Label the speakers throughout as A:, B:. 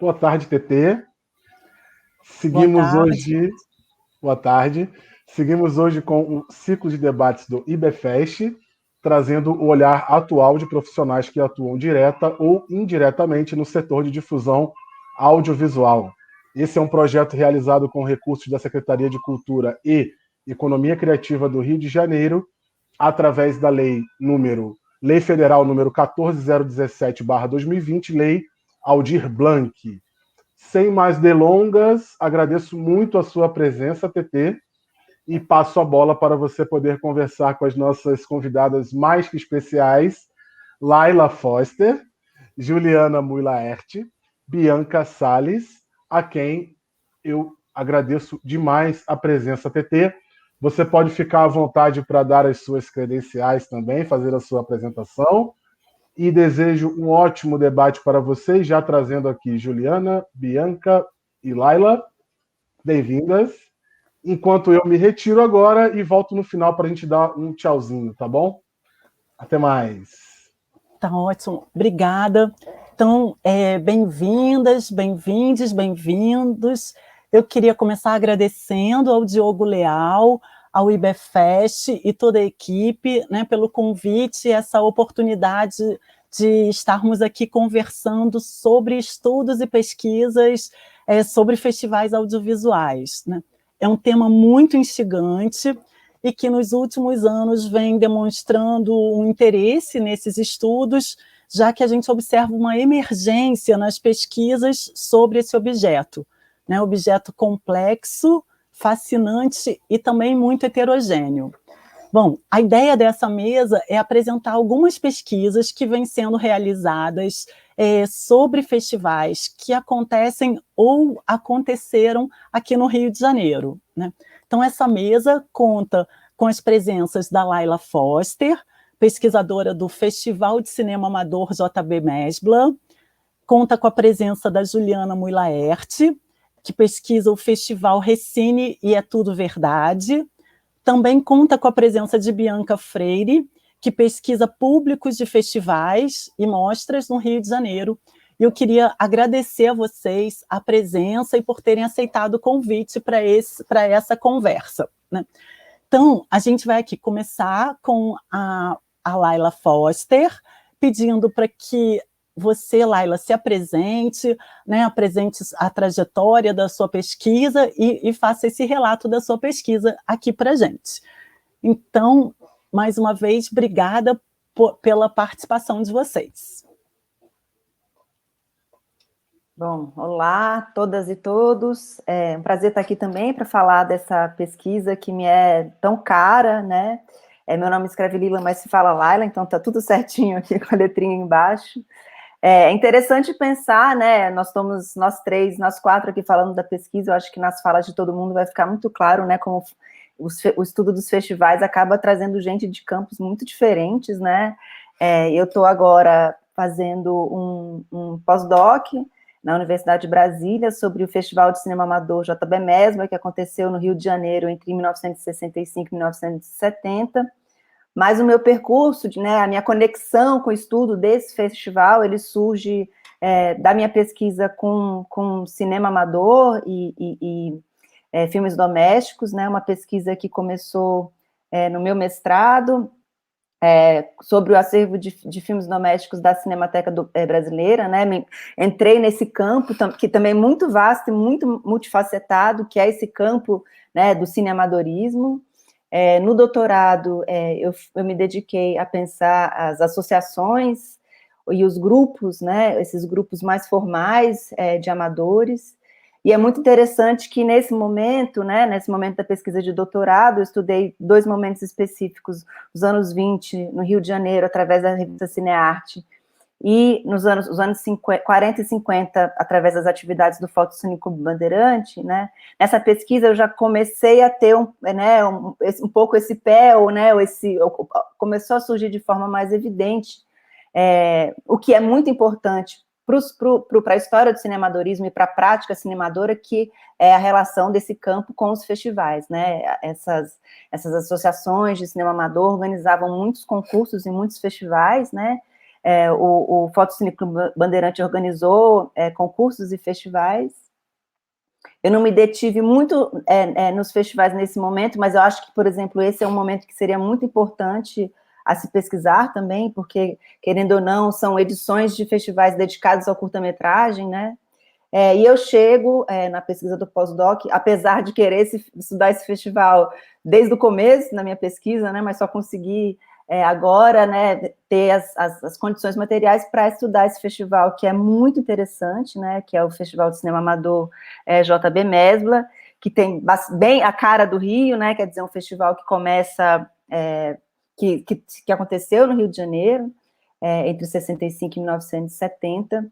A: Boa tarde, TT.
B: Boa
A: Seguimos
B: tarde.
A: hoje. Boa tarde. Seguimos hoje com o ciclo de debates do IBFest, trazendo o olhar atual de profissionais que atuam direta ou indiretamente no setor de difusão audiovisual. Esse é um projeto realizado com recursos da Secretaria de Cultura e Economia Criativa do Rio de Janeiro, através da Lei Federal número 14.017/2020, Lei Aldir Blanc. Sem mais delongas, agradeço muito a sua presença, TT, e passo a bola para você poder conversar com as nossas convidadas mais que especiais, Laila Foster, Juliana Mui-Laerte, Bianca Salles, a quem eu agradeço demais a presença, TT. Você pode ficar à vontade para dar as suas credenciais também, fazer a sua apresentação. E desejo um ótimo debate para vocês, já trazendo aqui Juliana, Bianca e Laila. Bem-vindas. Enquanto eu me retiro agora e volto no final para a gente dar um tchauzinho, tá bom? Até mais.
B: Tá ótimo, obrigada. Então, bem-vindas, bem-vindes, bem-vindos. Eu queria começar agradecendo ao Diogo Leal, ao IBFest e toda a equipe, né, pelo convite e essa oportunidade de estarmos aqui conversando sobre estudos e pesquisas sobre festivais audiovisuais, né? É um tema muito instigante e que nos últimos anos vem demonstrando um interesse nesses estudos, já que a gente observa uma emergência nas pesquisas sobre esse objeto, né? Objeto complexo, fascinante e também muito heterogêneo. Bom, a ideia dessa mesa é apresentar algumas pesquisas que vêm sendo realizadas sobre festivais que acontecem ou aconteceram aqui no Rio de Janeiro, né? Então, essa mesa conta com as presenças da Laila Foster, pesquisadora do Festival de Cinema Amador JB Mesbla, conta com a presença da Juliana Mui-Laerte, que pesquisa o Festival Recine e É Tudo Verdade. Também conta com a presença de Bianca Freire, que pesquisa públicos de festivais e mostras no Rio de Janeiro. E eu queria agradecer a vocês a presença e por terem aceitado o convite para essa conversa, né? Então, a gente vai aqui começar com a Laila Foster, pedindo para que você, Laila, se apresente, né, apresente a trajetória da sua pesquisa e faça esse relato da sua pesquisa aqui para a gente. Então, mais uma vez, obrigada pela participação de vocês.
C: Bom, olá todas e todos, é um prazer estar aqui também para falar dessa pesquisa que me é tão cara, né? Meu nome escreve Lila, mas se fala Laila, então tá tudo certinho aqui com a letrinha embaixo. É interessante pensar, né, nós quatro aqui falando da pesquisa, eu acho que nas falas de todo mundo vai ficar muito claro, né, como o estudo dos festivais acaba trazendo gente de campos muito diferentes, né? Eu estou agora fazendo um pós-doc na Universidade de Brasília sobre o Festival de Cinema Amador JB Mesbla, que aconteceu no Rio de Janeiro entre 1965 e 1970, mas o meu percurso, né, a minha conexão com o estudo desse festival, ele surge da minha pesquisa com cinema amador e filmes domésticos, né, uma pesquisa que começou no meu mestrado, sobre o acervo de filmes domésticos da Cinemateca Brasileira, né? Entrei nesse campo, que também é muito vasto e muito multifacetado, que é esse campo, né, do cineamadorismo. No doutorado, eu me dediquei a pensar as associações e os grupos, né, esses grupos mais formais de amadores. E é muito interessante que nesse momento, né, nesse momento da pesquisa de doutorado, eu estudei 2 momentos específicos, os anos 20, no Rio de Janeiro, através da revista Cinearte, e os anos 40 e 50, através das atividades do Fotocine Clube Bandeirante, né? Nessa pesquisa eu já comecei a ter um pouco esse pé, começou a surgir de forma mais evidente, o que é muito importante para a história do cinemadorismo e para a prática cinemadora, que é a relação desse campo com os festivais, né? Essas associações de cinema amador organizavam muitos concursos em muitos festivais, né? o Fotocine Clube Bandeirante organizou concursos e festivais. Eu não me detive muito nos festivais nesse momento, mas eu acho que, por exemplo, esse é um momento que seria muito importante a se pesquisar também, porque, querendo ou não, são edições de festivais dedicados ao curta-metragem, né? E eu chego na pesquisa do pós-doc, apesar de querer estudar esse festival desde o começo na minha pesquisa, né, mas só consegui agora, né, ter as condições materiais para estudar esse festival, que é muito interessante, né, que é o Festival de Cinema Amador JB Mesbla, que tem bem a cara do Rio, né, quer dizer, um festival que começa, que aconteceu no Rio de Janeiro, entre 65 e 1970.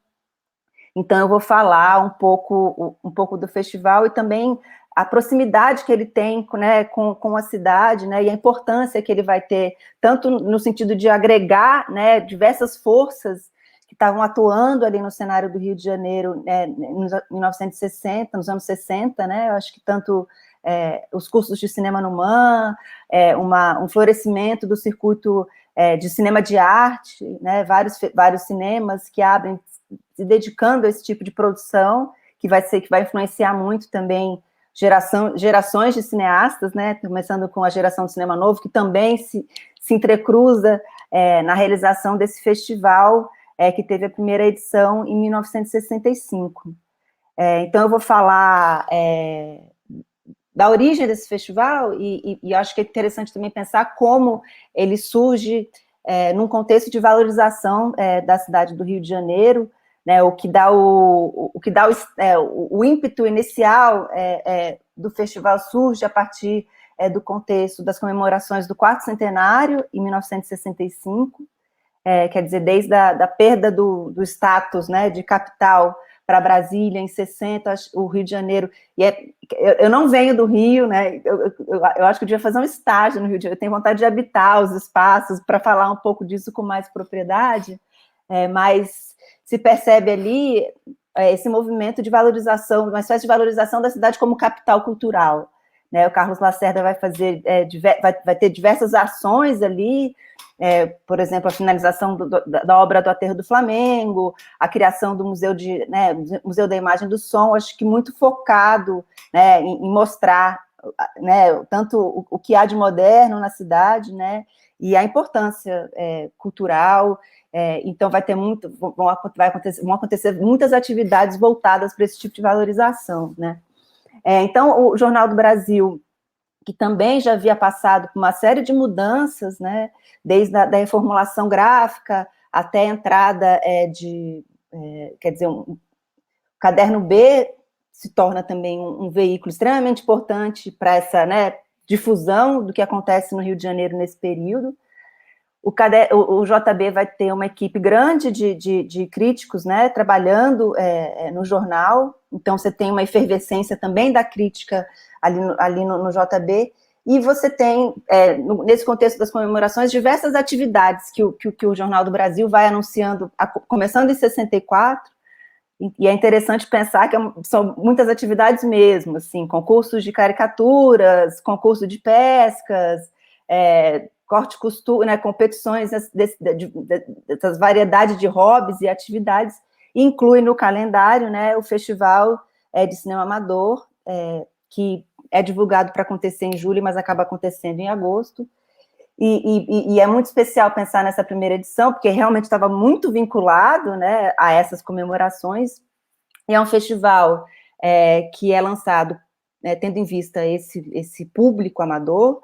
C: Então, eu vou falar um pouco do festival e também a proximidade que ele tem, né, com a cidade, né, e a importância que ele vai ter, tanto no sentido de agregar, né, diversas forças que estavam atuando ali no cenário do Rio de Janeiro, né, nos 1960, nos anos 60, né, eu acho que tanto os cursos de cinema no MAN, um florescimento do circuito de cinema de arte, né, vários cinemas que abrem, se dedicando a esse tipo de produção, que vai influenciar muito também gerações de cineastas, né, começando com a geração do cinema novo, que também se entrecruza na realização desse festival, que teve a primeira edição em 1965. Então, eu vou falar da origem desse festival, e acho que é interessante também pensar como ele surge num contexto de valorização da cidade do Rio de Janeiro, né, o que dá o ímpeto inicial do festival surge a partir do contexto das comemorações do 4º centenário, em 1965, quer dizer, desde a perda do status, né, de capital para Brasília, em 60, o Rio de Janeiro, eu não venho do Rio, né, eu acho que eu devia fazer um estágio no Rio de Janeiro, eu tenho vontade de habitar os espaços para falar um pouco disso com mais propriedade, mas se percebe ali esse movimento de valorização, uma espécie de valorização da cidade como capital cultural, né? O Carlos Lacerda vai vai ter diversas ações ali, por exemplo, a finalização da obra do Aterro do Flamengo, a criação do Museu da Imagem do Som, acho que muito focado, né, em mostrar, né, tanto o que há de moderno na cidade, né, e a importância cultural. Então vão acontecer muitas atividades voltadas para esse tipo de valorização, né? Então, o Jornal do Brasil, que também já havia passado por uma série de mudanças, né, desde da reformulação gráfica até a entrada quer dizer, o Caderno B se torna também um veículo extremamente importante para essa, né, difusão do que acontece no Rio de Janeiro nesse período. O JB vai ter uma equipe grande de críticos, né, trabalhando no jornal, então você tem uma efervescência também da crítica ali no JB, e você tem, nesse contexto das comemorações, diversas atividades que o Jornal do Brasil vai anunciando, começando em 64, e é interessante pensar que são muitas atividades mesmo, assim, concursos de caricaturas, concurso de pescas, corte e costura, né, competições dessas variedades de hobbies e atividades, e inclui no calendário, né, o Festival de Cinema Amador, que é divulgado para acontecer em julho, mas acaba acontecendo em agosto, e é muito especial pensar nessa primeira edição, porque realmente estava muito vinculado, né, a essas comemorações, e é um festival que é lançado tendo em vista esse público amador,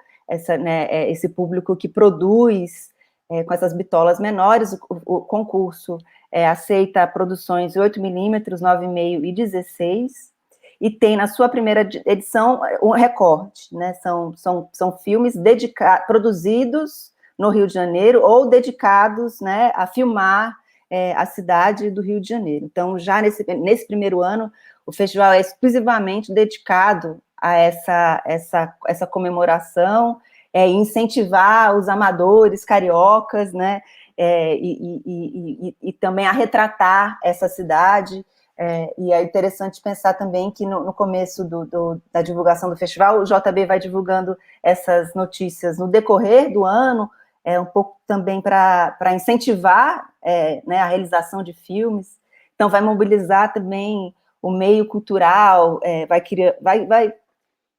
C: esse público que produz com essas bitolas menores. O concurso aceita produções 8mm, 9,5 e 16, e tem na sua primeira edição um recorte, né? São filmes produzidos no Rio de Janeiro ou dedicados, né, a filmar a cidade do Rio de Janeiro. Então, já nesse primeiro ano, o festival é exclusivamente dedicado a essa comemoração, incentivar os amadores cariocas, né, e também a retratar essa cidade. E é interessante pensar também que no começo da divulgação do festival, o JB vai divulgando essas notícias no decorrer do ano, um pouco também para incentivar né, a realização de filmes. Então, vai mobilizar também o meio cultural, vai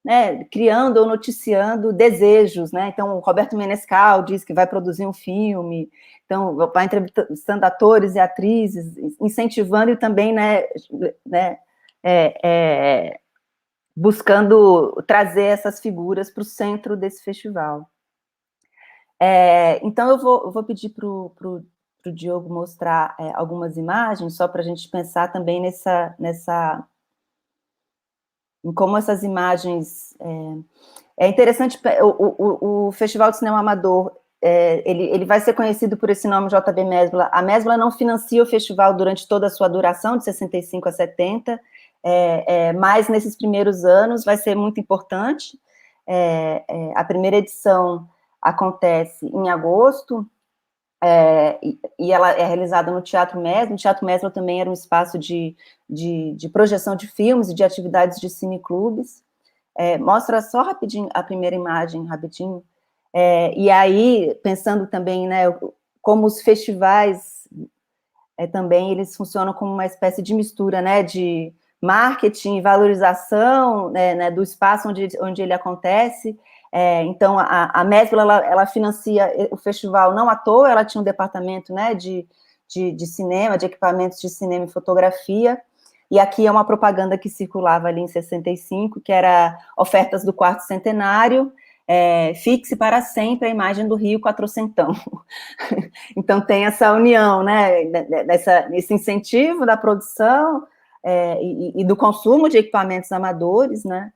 C: né, criando ou noticiando desejos, né? Então, o Roberto Menescal diz que vai produzir um filme, então, vai entrevistando atores e atrizes, incentivando e também, né, buscando trazer essas figuras para o centro desse festival. Então, eu vou pedir para o Diogo mostrar algumas imagens, só para a gente pensar também em como essas imagens... É interessante, o Festival de Cinema Amador, ele vai ser conhecido por esse nome, JB Mesbla. A Mesbla não financia o festival durante toda a sua duração, de 65 a 70, mas nesses primeiros anos vai ser muito importante. A primeira edição acontece em agosto, e ela é realizada no Teatro Mesbla. O Teatro Mesbla também era um espaço de projeção de filmes e de atividades de cineclubes. Mostra só rapidinho a primeira imagem, rapidinho. E aí, pensando também, né, como os festivais também, eles funcionam como uma espécie de mistura, né, de marketing e valorização, né, do espaço onde ele acontece. Então, a Mesbla, ela financia o festival não à toa, ela tinha um departamento, né, de cinema, de equipamentos de cinema e fotografia. E aqui é uma propaganda que circulava ali em 65, que era ofertas do quarto centenário, fixe para sempre a imagem do Rio Quatrocentão. Então tem essa união, né, esse incentivo da produção e do consumo de equipamentos amadores, né,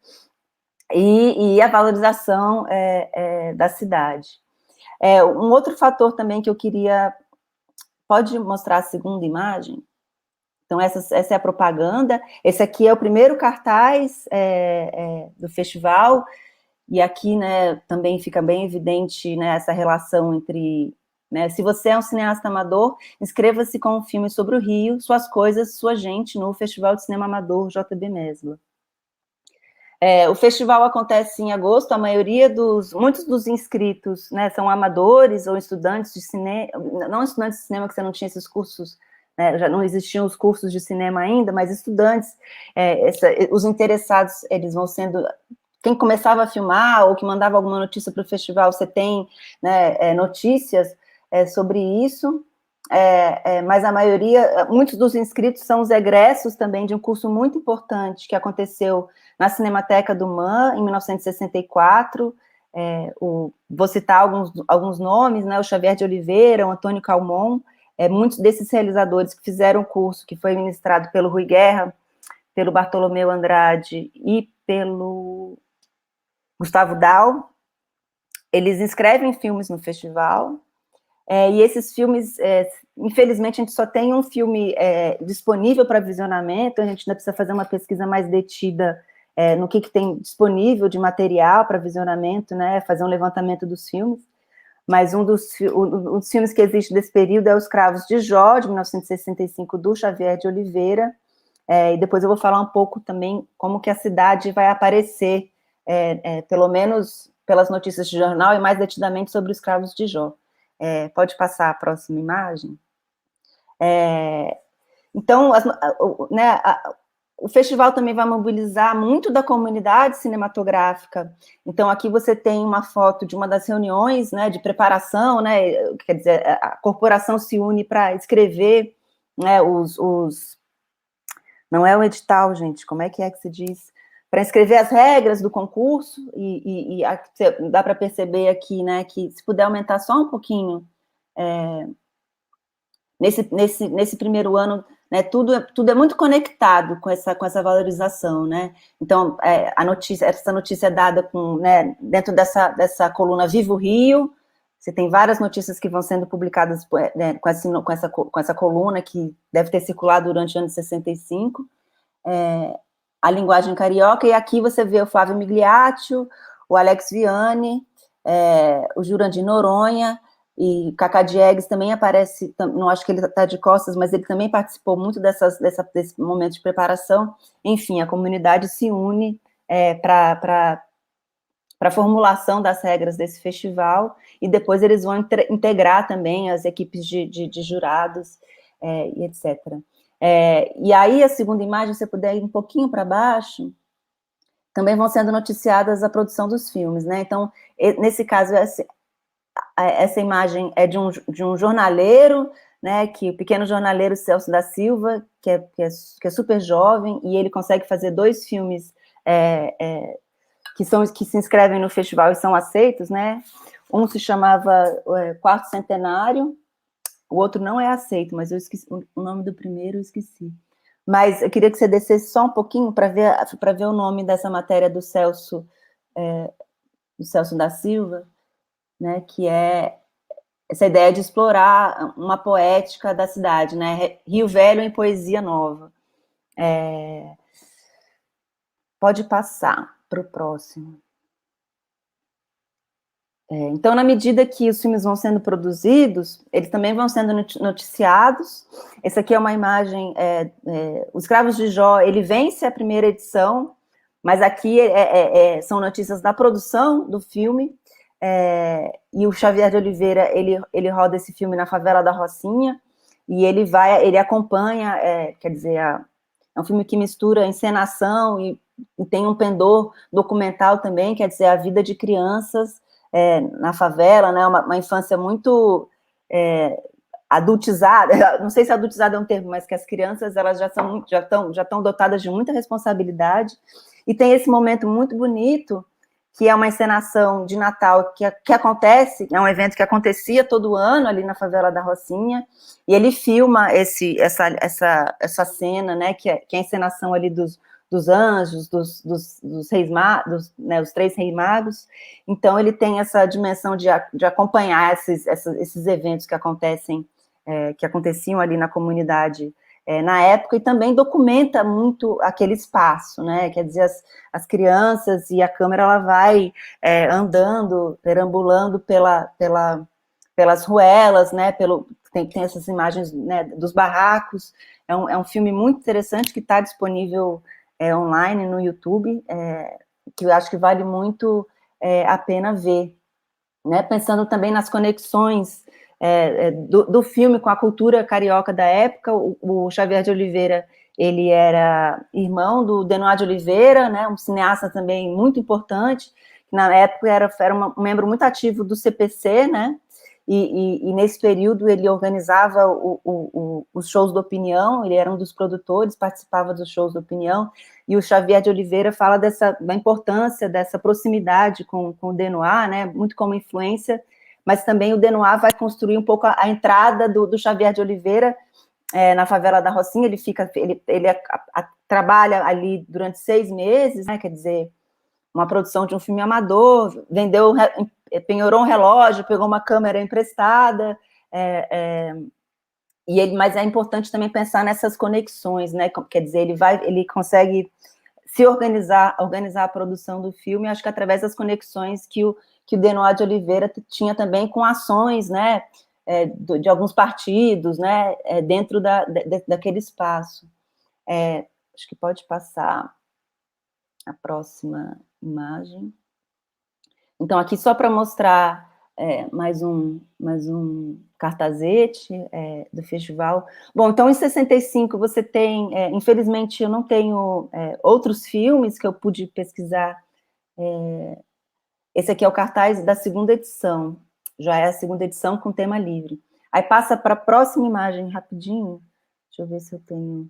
C: e a valorização da cidade. Um outro fator também que eu queria... Pode mostrar a segunda imagem? Então, essa é a propaganda. Esse aqui é o primeiro cartaz do festival, e aqui, né, também fica bem evidente, né, essa relação entre... Né, se você é um cineasta amador, inscreva-se com um filme sobre o Rio, suas coisas, sua gente, no Festival de Cinema Amador JB Mesbla. O festival acontece em agosto, muitos dos inscritos, né, são amadores ou estudantes de cinema, não estudantes de cinema, que você não tinha esses cursos, já não existiam os cursos de cinema ainda, mas estudantes, os interessados, eles vão sendo... Quem começava a filmar ou que mandava alguma notícia para o festival, você tem, né, notícias sobre isso, mas a maioria, muitos dos inscritos são os egressos também de um curso muito importante que aconteceu na Cinemateca do MAN, em 1964, vou citar alguns nomes, né, o Xavier de Oliveira, o Antônio Calmon, muitos desses realizadores que fizeram o curso, que foi ministrado pelo Rui Guerra, pelo Bartolomeu Andrade e pelo Gustavo Dal, eles inscrevem filmes no festival, e esses filmes, infelizmente, a gente só tem um filme disponível para visionamento, a gente ainda precisa fazer uma pesquisa mais detida no que tem disponível de material para visionamento, né, fazer um levantamento dos filmes. Mas um dos filmes que existe desse período é Os Cravos de Jó, de 1965, do Xavier de Oliveira, e depois eu vou falar um pouco também como que a cidade vai aparecer, pelo menos pelas notícias de jornal, e mais detidamente sobre Os Cravos de Jó. Pode passar a próxima imagem? Então, né, o festival também vai mobilizar muito da comunidade cinematográfica. Então, aqui você tem uma foto de uma das reuniões, né, de preparação, né, quer dizer, a corporação se une para escrever, né, não é o edital, gente, como é que se diz? Para escrever as regras do concurso, e dá para perceber aqui, né, que se puder aumentar só um pouquinho, nesse primeiro ano, né, tudo é muito conectado com essa valorização, né? Então, essa notícia é dada né, dentro dessa coluna Viva o Rio. Você tem várias notícias que vão sendo publicadas, né, com essa coluna, que deve ter circulado durante o ano de 65, a linguagem carioca, e aqui você vê o Flávio Migliaccio, o Alex Vianney, o Jurandir Noronha, e Cacá Diegues também aparece, não acho que ele está de costas, mas ele também participou muito desse momento de preparação. Enfim, a comunidade se une para para a formulação das regras desse festival, e depois eles vão integrar também as equipes de jurados, e etc. E aí, a segunda imagem, se você puder ir um pouquinho para baixo, também vão sendo noticiadas a produção dos filmes, né? Então, nesse caso, essa imagem é de um jornaleiro, né, que o pequeno jornaleiro Celso da Silva, que é super jovem, e ele consegue fazer 2 filmes que se inscrevem no festival e são aceitos, né? Um se chamava Quarto Centenário, o outro não é aceito, mas eu esqueci o nome do primeiro, eu esqueci. Mas eu queria que você descesse só um pouquinho para ver o nome dessa matéria do Celso da Silva, né, que é essa ideia de explorar uma poética da cidade, né? Rio Velho em poesia nova. Pode passar para o próximo. Então, na medida que os filmes vão sendo produzidos, eles também vão sendo noticiados. Essa aqui é uma imagem, Os Escravos de Jó, ele vence a primeira edição, mas aqui são notícias da produção do filme, e o Xavier de Oliveira, ele roda esse filme na favela da Rocinha, e ele acompanha, quer dizer, é um filme que mistura encenação e tem um pendor documental também, quer dizer, a vida de crianças na favela, né, uma infância muito adultizada, não sei se adultizada é um termo, mas que as crianças elas já estão dotadas de muita responsabilidade, e tem esse momento muito bonito, que é uma encenação de Natal que acontece, é um evento que acontecia todo ano ali na favela da Rocinha, e ele filma essa cena, né, que é a encenação ali dos anjos, dos reis magos, né, os 3 reis magos. Então ele tem essa dimensão de acompanhar esses eventos que aconteciam ali na comunidade na época, e também documenta muito aquele espaço, né? Quer dizer, as crianças e a câmera ela vai andando, perambulando pelas ruelas, né? Tem essas imagens, né, dos barracos. É um filme muito interessante que está disponível online no YouTube, que eu acho que vale muito a pena ver, né? Pensando também nas conexões do filme com a cultura carioca da época. O Xavier de Oliveira, ele era irmão do Denoir de Oliveira, né, um cineasta também muito importante, que na época era um membro muito ativo do CPC, né, e nesse período ele organizava os shows da opinião, ele era um dos produtores, participava dos shows da opinião, e o Xavier de Oliveira fala da importância dessa proximidade com o Denoir, né, muito como influência, mas também o Denoir vai construir um pouco a entrada do Xavier de Oliveira na favela da Rocinha. Ele trabalha ali durante 6 meses, né, quer dizer, uma produção de um filme amador, penhorou um relógio, pegou uma câmera emprestada, mas é importante também pensar nessas conexões, né, quer dizer, ele consegue se organizar a produção do filme, acho que através das conexões que o Denoir de Oliveira tinha também com ações, né, de alguns partidos, né, dentro daquele espaço. Acho que pode passar a próxima imagem. Então, aqui só para mostrar mais um cartazete do festival. Bom, então, em 65, você tem... infelizmente, eu não tenho outros filmes que eu pude pesquisar. Esse aqui é o cartaz da segunda edição. Já é a segunda edição com tema livre. Aí passa para a próxima imagem, rapidinho. Deixa eu ver se eu tenho...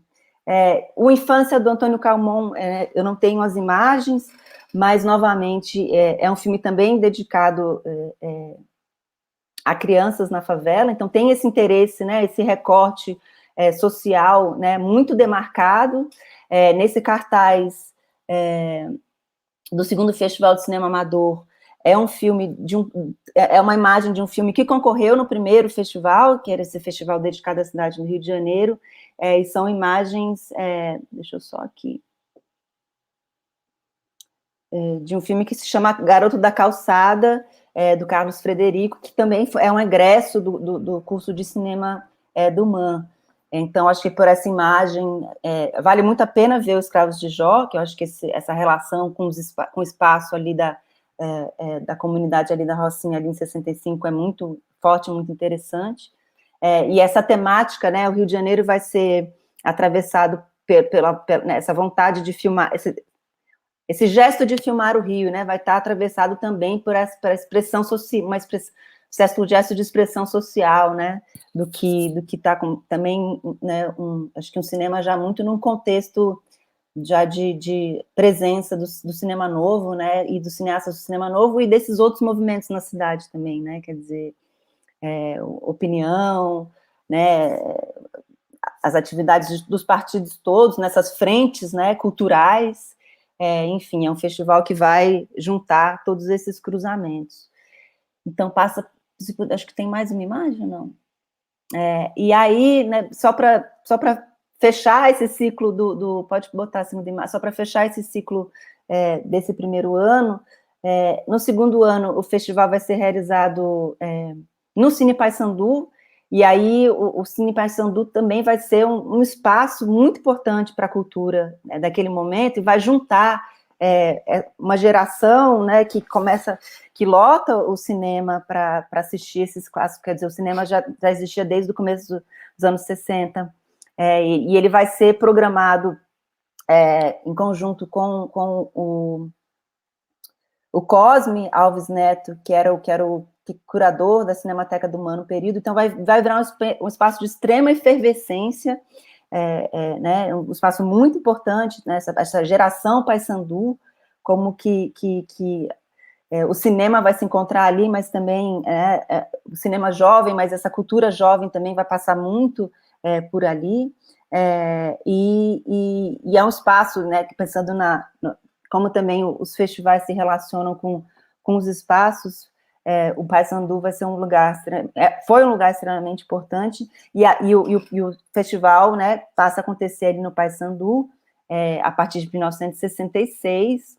C: o Infância, do Antônio Calmon, eu não tenho as imagens, mas, novamente, é um filme também dedicado a crianças na favela, então tem esse interesse, né, esse recorte social, né, muito demarcado. Nesse cartaz do segundo Festival de Cinema Amador, é um filme é uma imagem de um filme que concorreu no primeiro festival, que era esse festival dedicado à cidade do Rio de Janeiro, e são imagens, deixa eu só aqui, de um filme que se chama Garoto da Calçada, do Carlos Frederico, que também é um egresso do curso de cinema do MAN. Então, acho que por essa imagem, vale muito a pena ver Os Escravos de Jó, que eu acho que essa relação com o espaço ali da da comunidade ali da Rocinha, ali em 65, é muito forte, muito interessante. E essa temática, né, o Rio de Janeiro vai ser atravessado pela essa vontade de filmar, esse gesto de filmar o Rio, né, vai estar atravessado também por essa expressão social, um gesto de expressão social, né, do que está também, né, acho que um cinema já muito num contexto já de presença do cinema novo, né, e dos cineastas do cinema novo e desses outros movimentos na cidade também, né, quer dizer, opinião, né, as atividades dos partidos todos, nessas frentes, né, culturais, enfim, é um festival que vai juntar todos esses cruzamentos. Então, acho que tem mais uma imagem, não? E aí, né, só para fechar esse ciclo pode botar acima de imagem, só para fechar esse ciclo desse primeiro ano, no segundo ano, o festival vai ser realizado no Cine Paissandu, e aí o Cine Paissandu também vai ser um espaço muito importante para a cultura, né, daquele momento, e vai juntar uma geração, né, que lota o cinema para assistir esses clássicos, quer dizer, o cinema já existia desde o começo dos anos 60, e ele vai ser programado em conjunto com o Cosme Alves Neto, que era o curador da Cinemateca do Humano Período, então vai virar um espaço de extrema efervescência, né, um espaço muito importante, né, essa geração Paissandu, como que o cinema vai se encontrar ali, mas também o cinema jovem, mas essa cultura jovem também vai passar muito por ali, e é um espaço, né, que pensando como também os festivais se relacionam com os espaços, o Paissandu vai ser foi um lugar extremamente importante, e o festival, né, passa a acontecer ali no Paissandu a partir de 1966,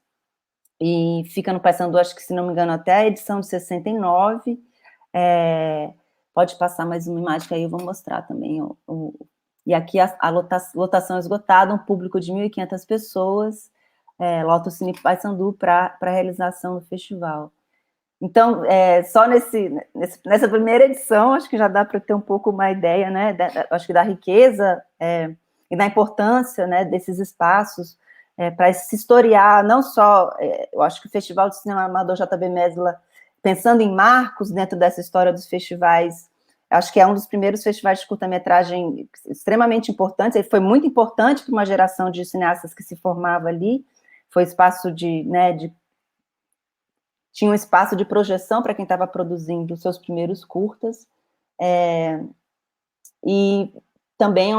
C: e fica no Paissandu, acho que, se não me engano, até a edição de 69, pode passar mais uma imagem que aí eu vou mostrar também, e aqui a lotação esgotada, um público de 1.500 pessoas, lota o Cine Paissandu para a realização do festival. Então, só nessa primeira edição, acho que já dá para ter um pouco uma ideia, né, acho que da riqueza e da importância, né, desses espaços para se historiar, não só, eu acho que o Festival de Cinema Amador JB Mesbla, pensando em marcos dentro dessa história dos festivais, acho que é um dos primeiros festivais de curta-metragem extremamente importantes, ele foi muito importante para uma geração de cineastas que se formava ali, foi espaço tinha um espaço de projeção para quem estava produzindo os seus primeiros curtas, e também é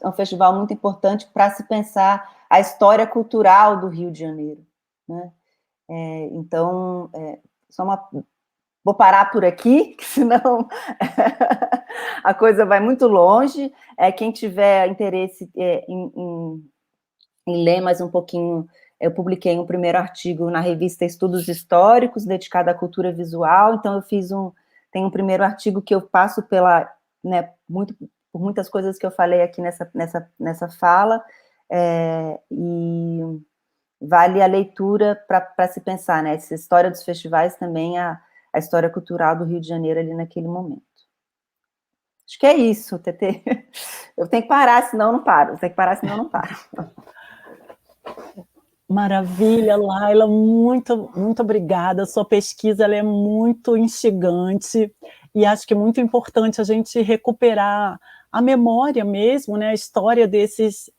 C: um festival muito importante para se pensar a história cultural do Rio de Janeiro, né? Então, vou parar por aqui, que senão a coisa vai muito longe. Quem tiver interesse em ler mais um pouquinho, eu publiquei um primeiro artigo na revista Estudos Históricos, dedicado à cultura visual, então tem um primeiro artigo que eu passo né, por muitas coisas que eu falei aqui nessa fala, e vale a leitura para se pensar, né, essa história dos festivais também, a história cultural do Rio de Janeiro ali naquele momento. Acho que é isso, Tetê. Eu tenho que parar, senão eu não paro. Eu tenho que parar, senão eu não paro.
B: Maravilha, Laila, muito, muito obrigada. A sua pesquisa ela é muito instigante e acho que é muito importante a gente recuperar a memória mesmo, né, a história desses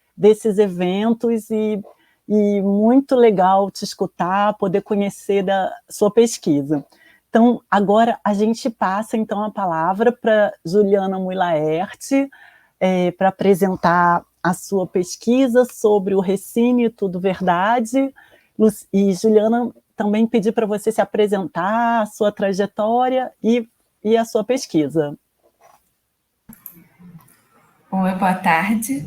B: eventos, e muito legal te escutar, poder conhecer da sua pesquisa. Então, agora a gente passa então a palavra para Juliana Mui-Laerte, para apresentar a sua pesquisa sobre o Recine Tudo Verdade. E, Juliana, também pedi para você se apresentar, a sua trajetória e a sua pesquisa.
D: Oi, boa tarde.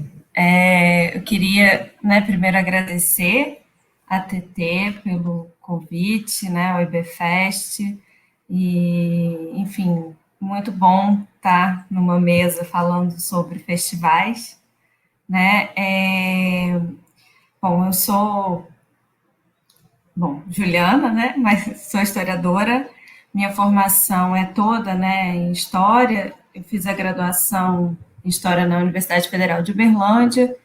D: Eu queria, né, primeiro agradecer a TT pelo convite, né, ao IBFest, e, enfim, muito bom estar numa mesa falando sobre festivais, né. Bom, eu sou Bom, Juliana, né? Mas sou historiadora. Minha formação é toda, né, em história. Eu fiz a graduação em história na Universidade Federal de Uberlândia.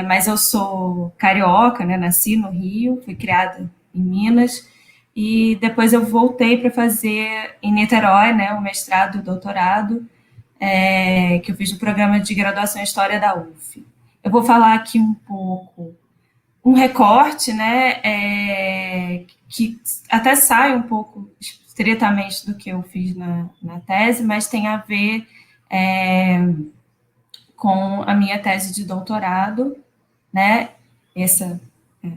D: Mas eu sou carioca, né? Nasci no Rio, fui criada em Minas e depois eu voltei para fazer em Niterói, né? O mestrado e o doutorado que eu fiz no programa de graduação em História da UF. Eu vou falar aqui um pouco um recorte, né, que até sai um pouco estritamente do que eu fiz na tese, mas tem a ver com a minha tese de doutorado, né, essa é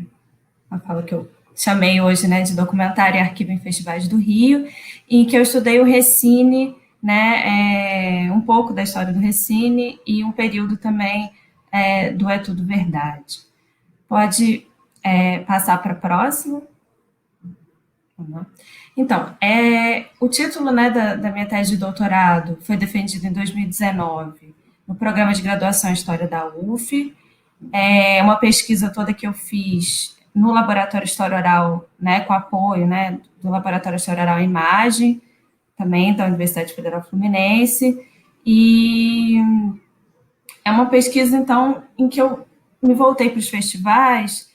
D: a fala que eu chamei hoje, né, de documentário e arquivo em festivais do Rio, em que eu estudei o Recine, né, um pouco da história do Recine e um período também do É Tudo Verdade. Pode passar para a próxima. Então, o título, né, da minha tese de doutorado foi defendido em 2019 no programa de graduação em História da UF. É uma pesquisa toda que eu fiz no Laboratório História Oral, né, com apoio, né, do Laboratório História Oral e Imagem, também da Universidade Federal Fluminense, e é uma pesquisa, então, em que eu me voltei para os festivais,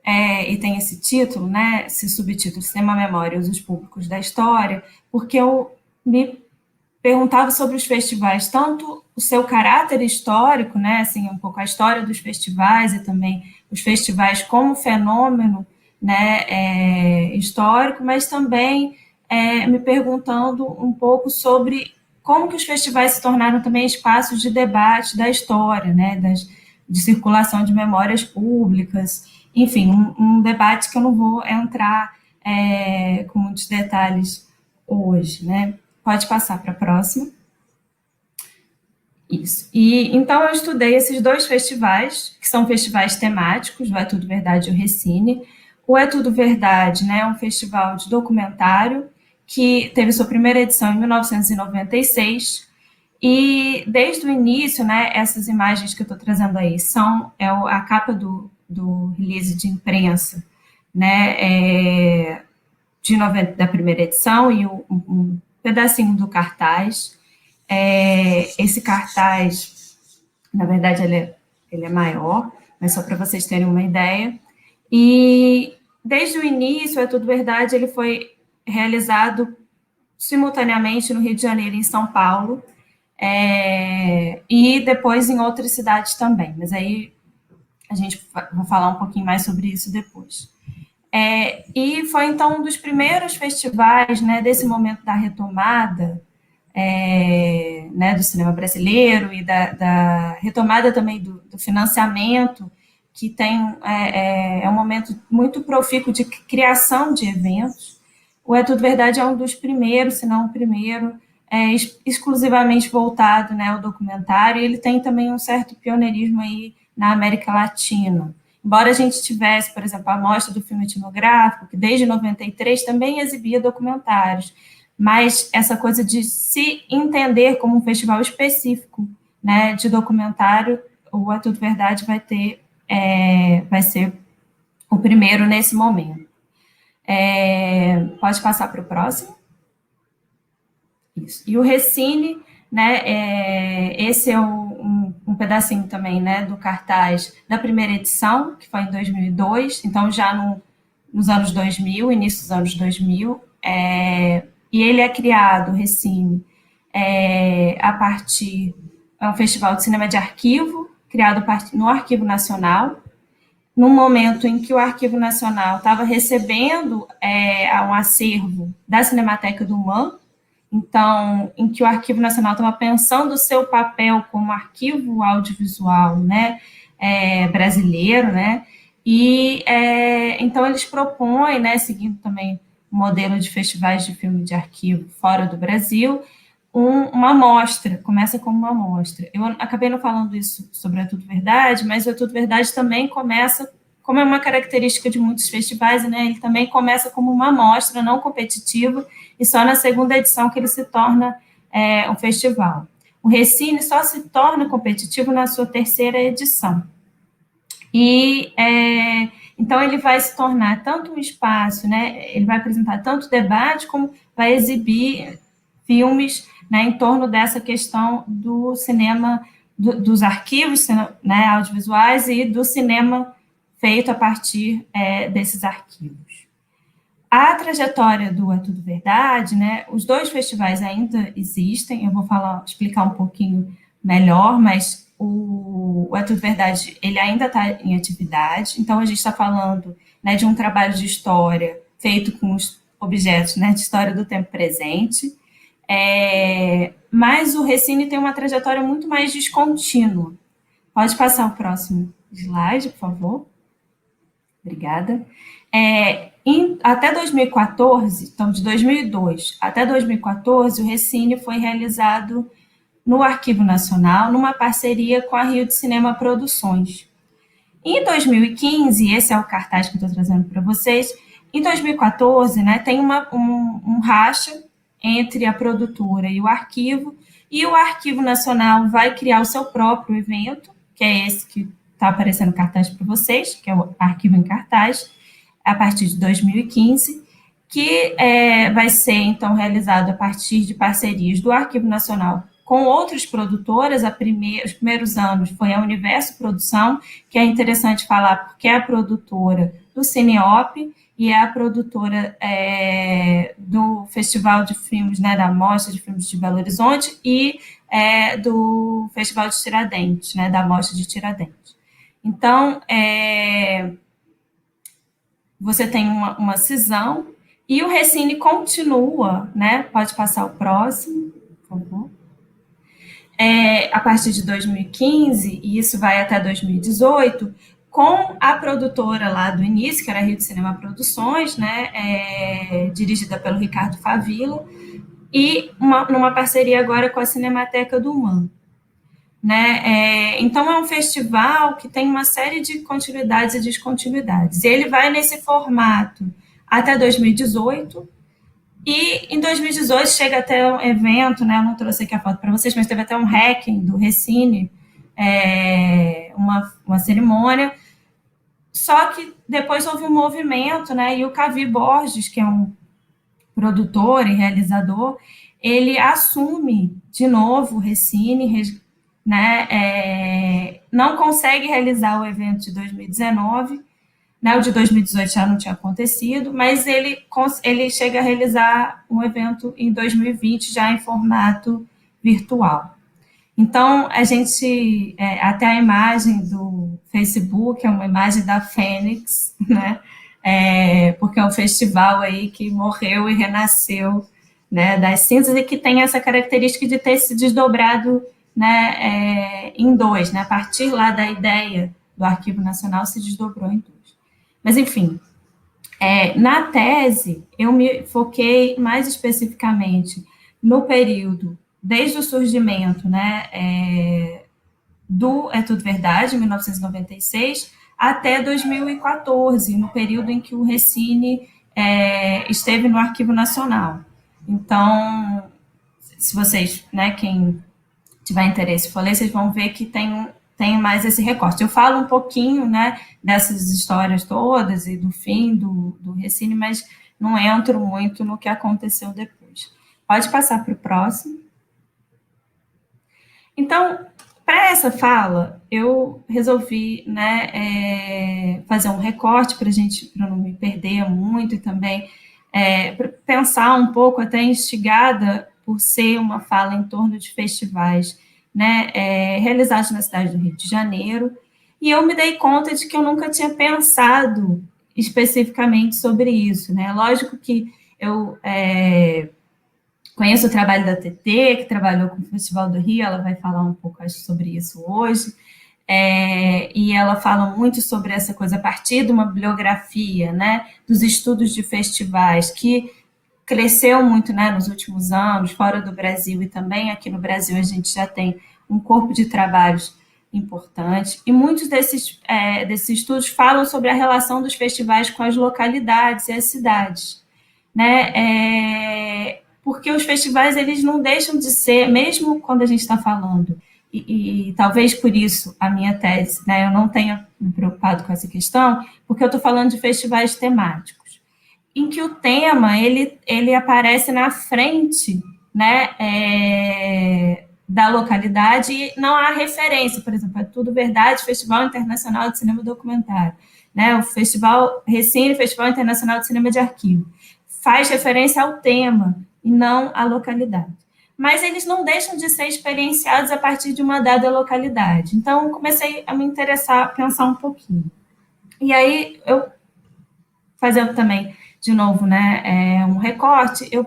D: e tem esse título, né, esse subtítulo, Cinema, Memória e Usos Públicos da História, porque eu me perguntava sobre os festivais, tanto o seu caráter histórico, né, assim, um pouco a história dos festivais e também os festivais como fenômeno, né, histórico, mas também me perguntando um pouco sobre como que os festivais se tornaram também espaços de debate da história, né, de circulação de memórias públicas, enfim, um debate que eu não vou entrar com muitos detalhes hoje, né? Pode passar para a próxima. Isso. E então eu estudei esses dois festivais, que são festivais temáticos, o É Tudo Verdade e o Recine. O É Tudo Verdade, né, é um festival de documentário que teve sua primeira edição em 1996. E desde o início, né, essas imagens que eu estou trazendo aí são a capa do release de imprensa, né, da primeira edição e um pedacinho do cartaz. Esse cartaz, na verdade, ele é maior, mas só para vocês terem uma ideia. E desde o início, É Tudo Verdade, ele foi realizado simultaneamente no Rio de Janeiro e em São Paulo, e depois em outras cidades também, mas aí a gente vai falar um pouquinho mais sobre isso depois. E foi, então, um dos primeiros festivais, né, desse momento da retomada, né, do cinema brasileiro e da retomada também do financiamento, que tem um momento muito profícuo de criação de eventos. O É Tudo Verdade é um dos primeiros, se não o primeiro, exclusivamente voltado, né, ao documentário, e ele tem também um certo pioneirismo aí na América Latina. Embora a gente tivesse, por exemplo, a Mostra do Filme Etnográfico, que desde 93 também exibia documentários, mas essa coisa de se entender como um festival específico, né, de documentário, o É Tudo Verdade vai ser o primeiro nesse momento. Pode passar para o próximo. Isso. E o Recine, né, esse é um pedacinho também, né, do cartaz da primeira edição, que foi em 2002, então já nos anos 2000, início dos anos 2000, e ele é criado, o Recine, a partir, é um festival de cinema de arquivo, criado no Arquivo Nacional, no momento em que o Arquivo Nacional estava recebendo um acervo da Cinemateca do MAN, então, em que o Arquivo Nacional estava pensando o seu papel como arquivo audiovisual, né, brasileiro, né, e então eles propõem, né, seguindo também o modelo de festivais de filme de arquivo fora do Brasil, uma amostra, começa como uma amostra. Eu acabei não falando isso sobre o É Tudo Verdade, mas o É Tudo Verdade também começa, como é uma característica de muitos festivais, né, ele também começa como uma amostra não competitiva, e só na segunda edição que ele se torna um festival. O Recine só se torna competitivo na sua terceira edição. E Então, ele vai se tornar tanto um espaço, né, ele vai apresentar tanto debate, como vai exibir filmes, né, em torno dessa questão do cinema, dos arquivos, né, audiovisuais e do cinema feito a partir desses arquivos. A trajetória do É Tudo Verdade, né, os dois festivais ainda existem, eu vou explicar um pouquinho melhor, mas o É Tudo Verdade, ele ainda está em atividade, então a gente está falando, né, de um trabalho de história feito com os objetos, né, de história do tempo presente, mas o Recine tem uma trajetória muito mais descontínua. Pode passar o próximo slide, por favor? Obrigada. Até 2014, então de 2002 até 2014, o Recine foi realizado no Arquivo Nacional, numa parceria com a Rio de Cinema Produções. Em 2015, esse é o cartaz que eu estou trazendo para vocês, em 2014, né, tem um racha entre a produtora e o Arquivo Nacional vai criar o seu próprio evento, que é esse que está aparecendo no cartaz para vocês, que é o Arquivo em Cartaz, a partir de 2015, que vai ser, então, realizado a partir de parcerias do Arquivo Nacional com outras produtoras. Os primeiros anos foi a Universo Produção, que é interessante falar porque é a produtora do Cineop e é a produtora do Festival de Filmes, né, da Mostra de Filmes de Belo Horizonte e do Festival de Tiradentes, né, da Mostra de Tiradentes. Então, você tem uma cisão e o Recine continua, né? Pode passar o próximo, por favor. A partir de 2015, e isso vai até 2018, com a produtora lá do início, que era a Rio de Cinema Produções, né? Dirigida pelo Ricardo Favila, e numa parceria agora com a Cinemateca do MAM. Né? Então, é um festival que tem uma série de continuidades e descontinuidades. Ele vai nesse formato até 2018, e em 2018 chega até um evento, né? Eu não trouxe aqui a foto para vocês, mas teve até um hacking do Recine, uma cerimônia, só que depois houve um movimento, né? E o Cavi Borges, que é um produtor e realizador, ele assume de novo o Recine, né, não consegue realizar o evento de 2019, né, o de 2018 já não tinha acontecido, mas ele chega a realizar um evento em 2020 já em formato virtual. Então, a gente, até a imagem do Facebook é uma imagem da Fênix, né, porque é um festival aí que morreu e renasceu, né, das cinzas, e que tem essa característica de ter se desdobrado, né, em dois, né, a partir lá da ideia do Arquivo Nacional se desdobrou em dois. Mas, enfim, na tese, eu me foquei mais especificamente no período, desde o surgimento, né, do É Tudo Verdade, em 1996, até 2014, no período em que o Recine esteve no Arquivo Nacional. Então, se vocês, né, quem tiver interesse for ler, vocês vão ver que tem mais esse recorte. Eu falo um pouquinho, né, dessas histórias todas e do fim do Recine, mas não entro muito no que aconteceu depois. Pode passar para o próximo. Então, para essa fala, eu resolvi, né, fazer um recorte para não me perder muito, e também pensar um pouco, até instigada por ser uma fala em torno de festivais, né, realizados na cidade do Rio de Janeiro, e eu me dei conta de que eu nunca tinha pensado especificamente sobre isso, né? Lógico que eu conheço o trabalho da TT, que trabalhou com o Festival do Rio, ela vai falar um pouco, acho, sobre isso hoje, e ela fala muito sobre essa coisa a partir de uma bibliografia, né, dos estudos de festivais, que cresceu muito, né, nos últimos anos, fora do Brasil, e também aqui no Brasil a gente já tem um corpo de trabalhos importante, e muitos desses estudos falam sobre a relação dos festivais com as localidades e as cidades, né, porque os festivais, eles não deixam de ser, mesmo quando a gente está falando, e talvez por isso a minha tese, né, eu não tenha me preocupado com essa questão, porque eu estou falando de festivais temáticos, em que o tema, ele aparece na frente, né, da localidade, e não há referência, por exemplo, É Tudo Verdade, Festival Internacional de Cinema Documentário, né, o Festival Recine, Festival Internacional de Cinema de Arquivo, faz referência ao tema e não à localidade. Mas eles não deixam de ser experienciados a partir de uma dada localidade. Então, comecei a me interessar, a pensar um pouquinho. E aí, eu, fazendo também, de novo, né, um recorte, eu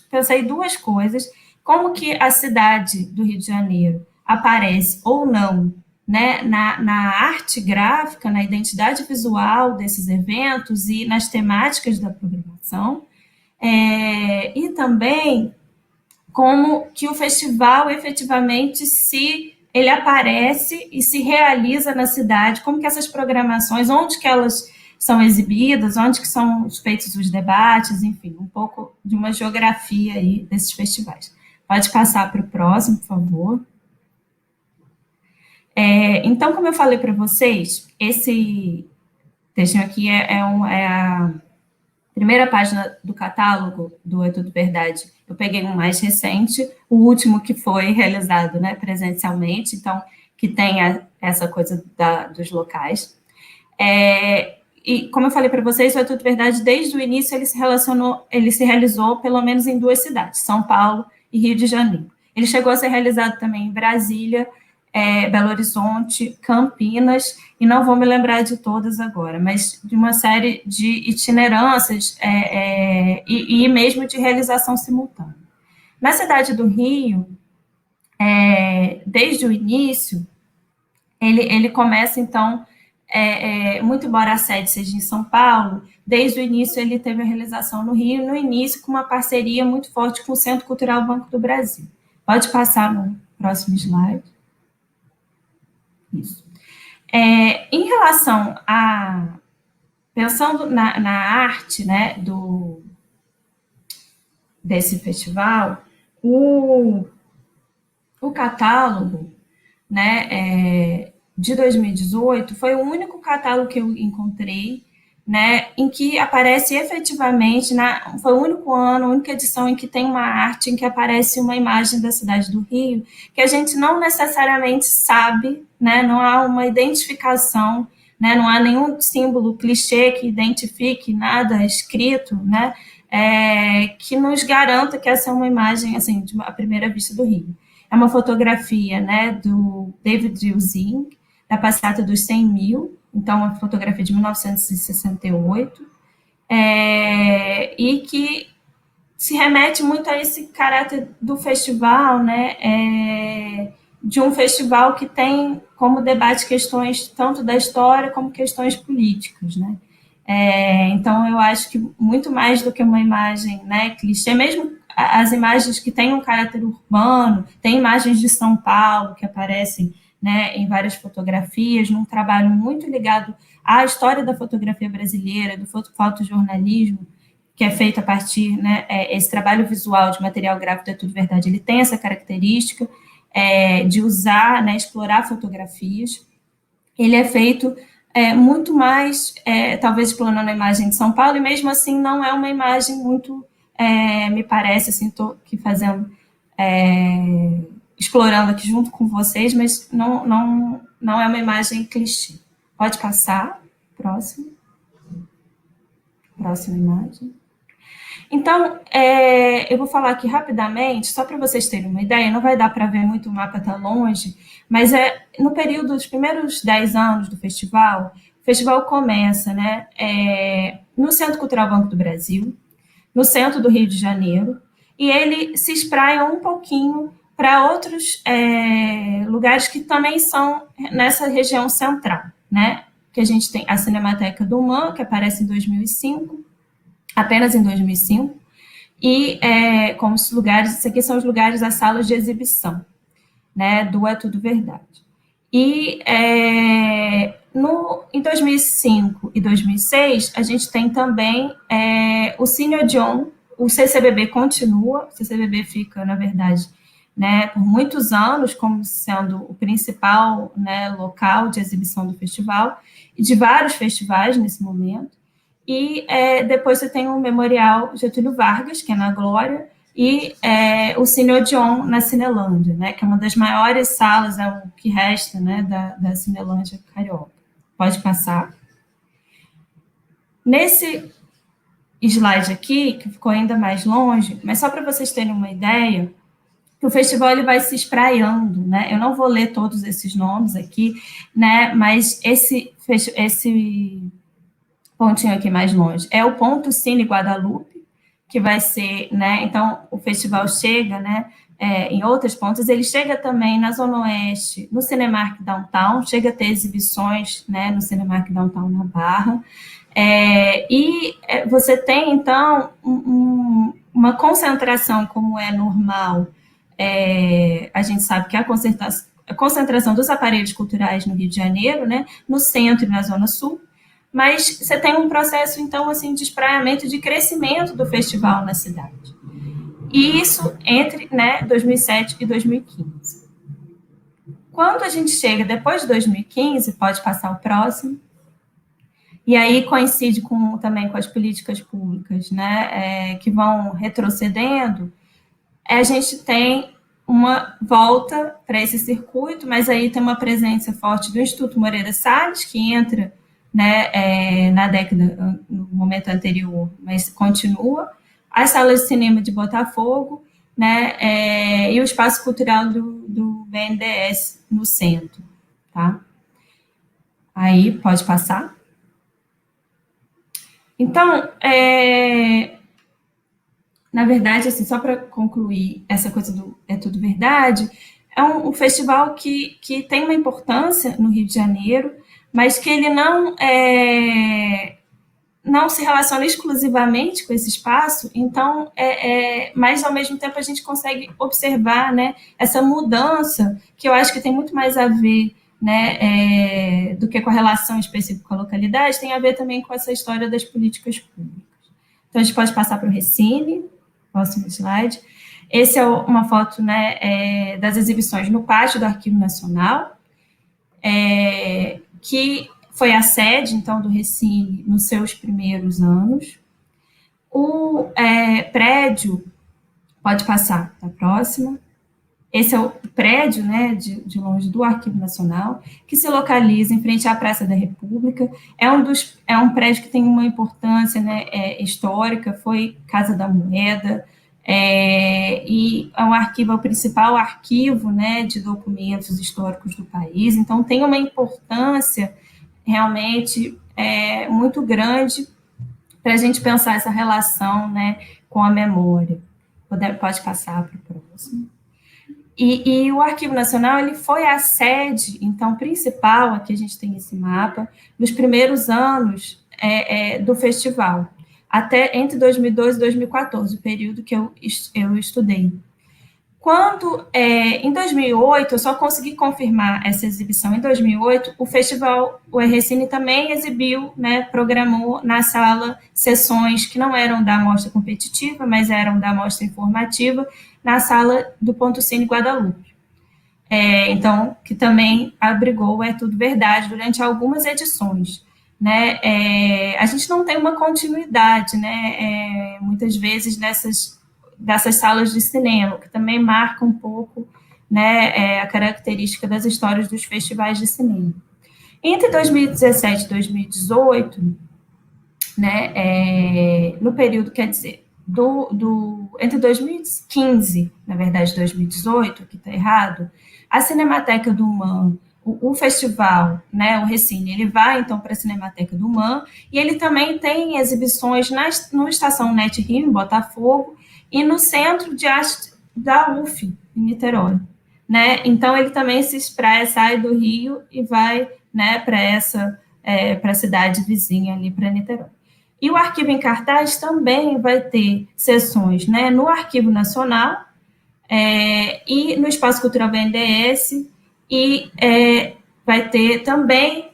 D: pensei duas coisas: como que a cidade do Rio de Janeiro aparece ou não, né, na arte gráfica, na identidade visual desses eventos e nas temáticas da programação, e também como que o festival efetivamente ele aparece e se realiza na cidade, como que essas programações, onde que elas são exibidas, onde que são feitos os debates, enfim, um pouco de uma geografia aí desses festivais. Pode passar para o próximo, por favor. Então, como eu falei para vocês, esse textinho aqui é a primeira página do catálogo do É Tudo Verdade. Eu peguei um mais recente, o último que foi realizado, né, presencialmente, então, que tem essa coisa dos locais. E, como eu falei para vocês, o É Tudo Verdade, desde o início, ele se realizou pelo menos em 2 cidades, São Paulo e Rio de Janeiro. Ele chegou a ser realizado também em Brasília, Belo Horizonte, Campinas, e não vou me lembrar de todas agora, mas de uma série de itinerâncias e mesmo de realização simultânea. Na cidade do Rio, desde o início, ele começa, então, muito embora a sede seja em São Paulo, desde o início ele teve a realização no Rio, no início com uma parceria muito forte com o Centro Cultural Banco do Brasil. Pode passar no próximo slide. Isso. Em relação pensando na arte, né, desse festival, o catálogo, né, de 2018 foi o único catálogo que eu encontrei, né, em que aparece efetivamente, foi o único ano, a única edição em que tem uma arte, em que aparece uma imagem da cidade do Rio, que a gente não necessariamente sabe, né, não há uma identificação, né, não há nenhum símbolo clichê que identifique nada escrito, né, que nos garanta que essa é uma imagem, assim, à primeira vista do Rio. É uma fotografia, né, do David Dilzing, da Passeata dos 100 Mil, então uma fotografia de 1968, e que se remete muito a esse caráter do festival, né, de um festival que tem como debate questões tanto da história como questões políticas, né. Então, eu acho que muito mais do que uma imagem, né, clichê, mesmo as imagens que têm um caráter urbano, tem imagens de São Paulo que aparecem, né, em várias fotografias, num trabalho muito ligado à história da fotografia brasileira, do fotojornalismo, que é feito a partir, né, esse trabalho visual de material gráfico É Tudo Verdade, ele tem essa característica de usar, né, explorar fotografias. Ele é feito muito mais, talvez explorando a imagem de São Paulo, e mesmo assim não é uma imagem muito, me parece, assim, estou aqui fazendo, explorando aqui junto com vocês, mas não é uma imagem clichê. Pode passar, próximo. Próxima imagem. Então, eu vou falar aqui rapidamente, só para vocês terem uma ideia, não vai dar para ver muito, o mapa está longe, mas no período dos primeiros 10 anos do festival, o festival começa, né, no Centro Cultural Banco do Brasil, no centro do Rio de Janeiro, e ele se espraia um pouquinho para outros lugares que também são nessa região central, né, que a gente tem a Cinemateca do MAN, que aparece em 2005, apenas em 2005, e como os lugares, isso aqui são os lugares, as salas de exibição, né, do É Tudo Verdade. E em 2005 e 2006, a gente tem também o Cine Odeon, o CCBB continua, o CCBB fica, na verdade, né, por muitos anos, como sendo o principal, né, local de exibição do festival, e de vários festivais nesse momento. E depois você tem o Memorial Getúlio Vargas, que é na Glória, e o Cine Odeon na Cinelândia, né, que é uma das maiores salas, é o que resta, né, da Cinelândia carioca. Pode passar. Nesse slide aqui, que ficou ainda mais longe, mas só para vocês terem uma ideia, que o festival ele vai se espraiando, né? Eu não vou ler todos esses nomes aqui, né? Mas esse pontinho aqui mais longe é o Ponto Cine Guadalupe, que vai ser, né? Então, o festival chega, né? Em outras pontas, ele chega também na Zona Oeste, no Cinemark Downtown, chega a ter exibições, né? No Cinemark Downtown na Barra. E você tem, então, uma concentração, como é normal. A gente sabe que a concentração dos aparelhos culturais no Rio de Janeiro, né, no centro e na Zona Sul, mas você tem um processo, então, assim, de espraiamento, de crescimento do festival na cidade. E isso entre, né, 2007 e 2015. Quando a gente chega depois de 2015, pode passar o próximo, e aí coincide também com as políticas públicas, né, que vão retrocedendo, a gente tem uma volta para esse circuito, mas aí tem uma presença forte do Instituto Moreira Salles, que entra, né, na década, no momento anterior, mas continua, as salas de cinema de Botafogo, né, e o espaço cultural do BNDES no centro, tá? Aí, pode passar. Então, na verdade, assim, só para concluir essa coisa do É Tudo Verdade, é um festival que tem uma importância no Rio de Janeiro, mas que ele não se relaciona exclusivamente com esse espaço, então, mas ao mesmo tempo a gente consegue observar, né, essa mudança, que eu acho que tem muito mais a ver, né, do que com a relação específica com a localidade, tem a ver também com essa história das políticas públicas. Então, a gente pode passar para o Recine, próximo slide. Essa é uma foto, né, das exibições no pátio do Arquivo Nacional, que foi a sede, então, do Recine nos seus primeiros anos. O prédio, pode passar para a próxima. Esse é o prédio, né, de longe do Arquivo Nacional, que se localiza em frente à Praça da República. É um prédio que tem uma importância, né, histórica, foi Casa da Moeda, e é o principal arquivo, né, de documentos históricos do país. Então, tem uma importância realmente muito grande para a gente pensar essa relação, né, com a memória. Pode passar para o próximo. E o Arquivo Nacional ele foi a sede, então, principal, aqui a gente tem esse mapa, nos primeiros anos do festival, até entre 2012 e 2014, o período que eu estudei. Quando, em 2008, eu só consegui confirmar essa exibição em 2008, o festival, o Recine também exibiu, né, programou na sala sessões que não eram da amostra competitiva, mas eram da amostra informativa, na sala do Ponto Cine Guadalupe. Então, que também abrigou É Tudo Verdade durante algumas edições. Né? A gente não tem uma continuidade, né? Muitas vezes dessas salas de cinema, que também marca um pouco, né, a característica das histórias dos festivais de cinema. Entre 2017 e 2018, né, no período, quer dizer, entre 2015, na verdade, 2018, aqui está errado, a Cinemateca do MAM, o festival, né, o Recine, ele vai, então, para a Cinemateca do MAM, e ele também tem exibições no Estação Net Rio, em Botafogo, e no Centro de Arte da UF, em Niterói. Né? Então, ele também se espraia, sai do Rio e vai, né, para a cidade vizinha ali, para Niterói. E o Arquivo em Cartaz também vai ter sessões, né, no Arquivo Nacional e no Espaço Cultural BNDES, e vai ter também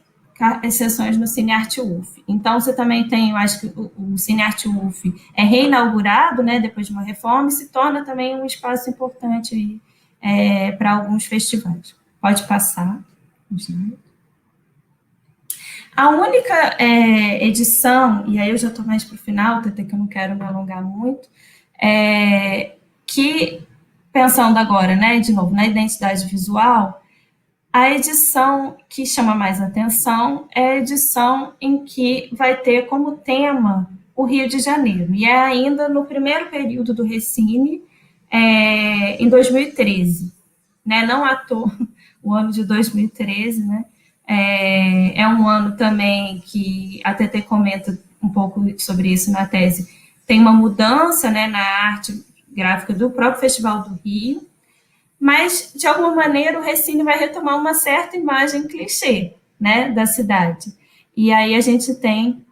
D: sessões no Cine Arte UF. Então, você também tem, eu acho que o Cine Arte UF é reinaugurado, né, depois de uma reforma, e se torna também um espaço importante aí, para alguns festivais. Pode passar. A única edição, e aí eu já estou mais para o final, até que eu não quero me alongar muito, que, pensando agora, né, de novo, na identidade visual, a edição que chama mais atenção é a edição em que vai ter como tema o Rio de Janeiro, e é ainda no primeiro período do Recine, em 2013, né, não à toa, o ano de 2013, né, é um ano também que a TT comenta um pouco sobre isso na tese, tem uma mudança, né, na arte gráfica do próprio Festival do Rio, mas, de alguma maneira, o Recine vai retomar uma certa imagem clichê, né, da cidade. E aí a gente tem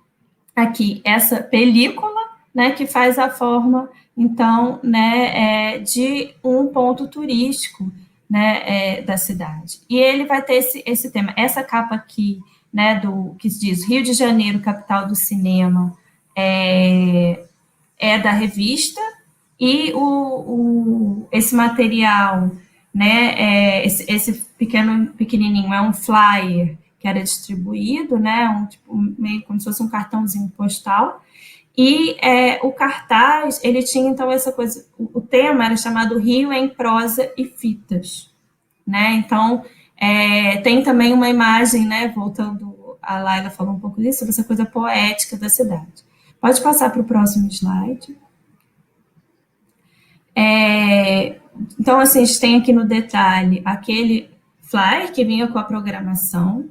D: aqui essa película, né, que faz a forma, então, né, de um ponto turístico, né, da cidade. E ele vai ter esse tema, essa capa aqui, né, que diz Rio de Janeiro, capital do cinema, é da revista, e esse material, né, esse pequenininho é um flyer que era distribuído, né, meio como se fosse um cartãozinho postal, e o cartaz, ele tinha então essa coisa, o tema era chamado Rio em Prosa e Fitas, né, então tem também uma imagem, né, voltando, a Laila falou um pouco disso, sobre essa coisa poética da cidade. Pode passar para o próximo slide. Então, assim, a gente tem aqui no detalhe aquele flyer que vinha com a programação,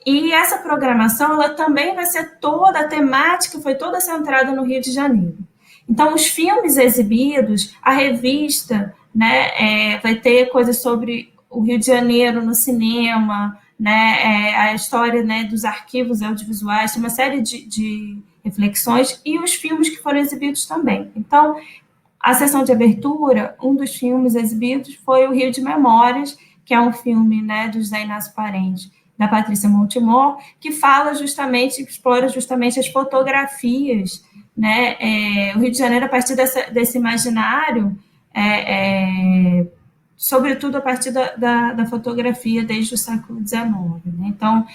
D: e essa programação, ela também vai ser toda, a temática foi toda centrada no Rio de Janeiro. Então, os filmes exibidos, a revista, né, vai ter coisas sobre o Rio de Janeiro no cinema, né, a história, né, dos arquivos audiovisuais, uma série de reflexões, e os filmes que foram exibidos também. Então, a sessão de abertura, um dos filmes exibidos foi o Rio de Memórias, que é um filme, né, do José Inácio Parente, da Patrícia Montemor, que fala justamente, explora justamente as fotografias, né, o Rio de Janeiro a partir desse imaginário, sobretudo a partir da fotografia desde o século XIX. Né? Então,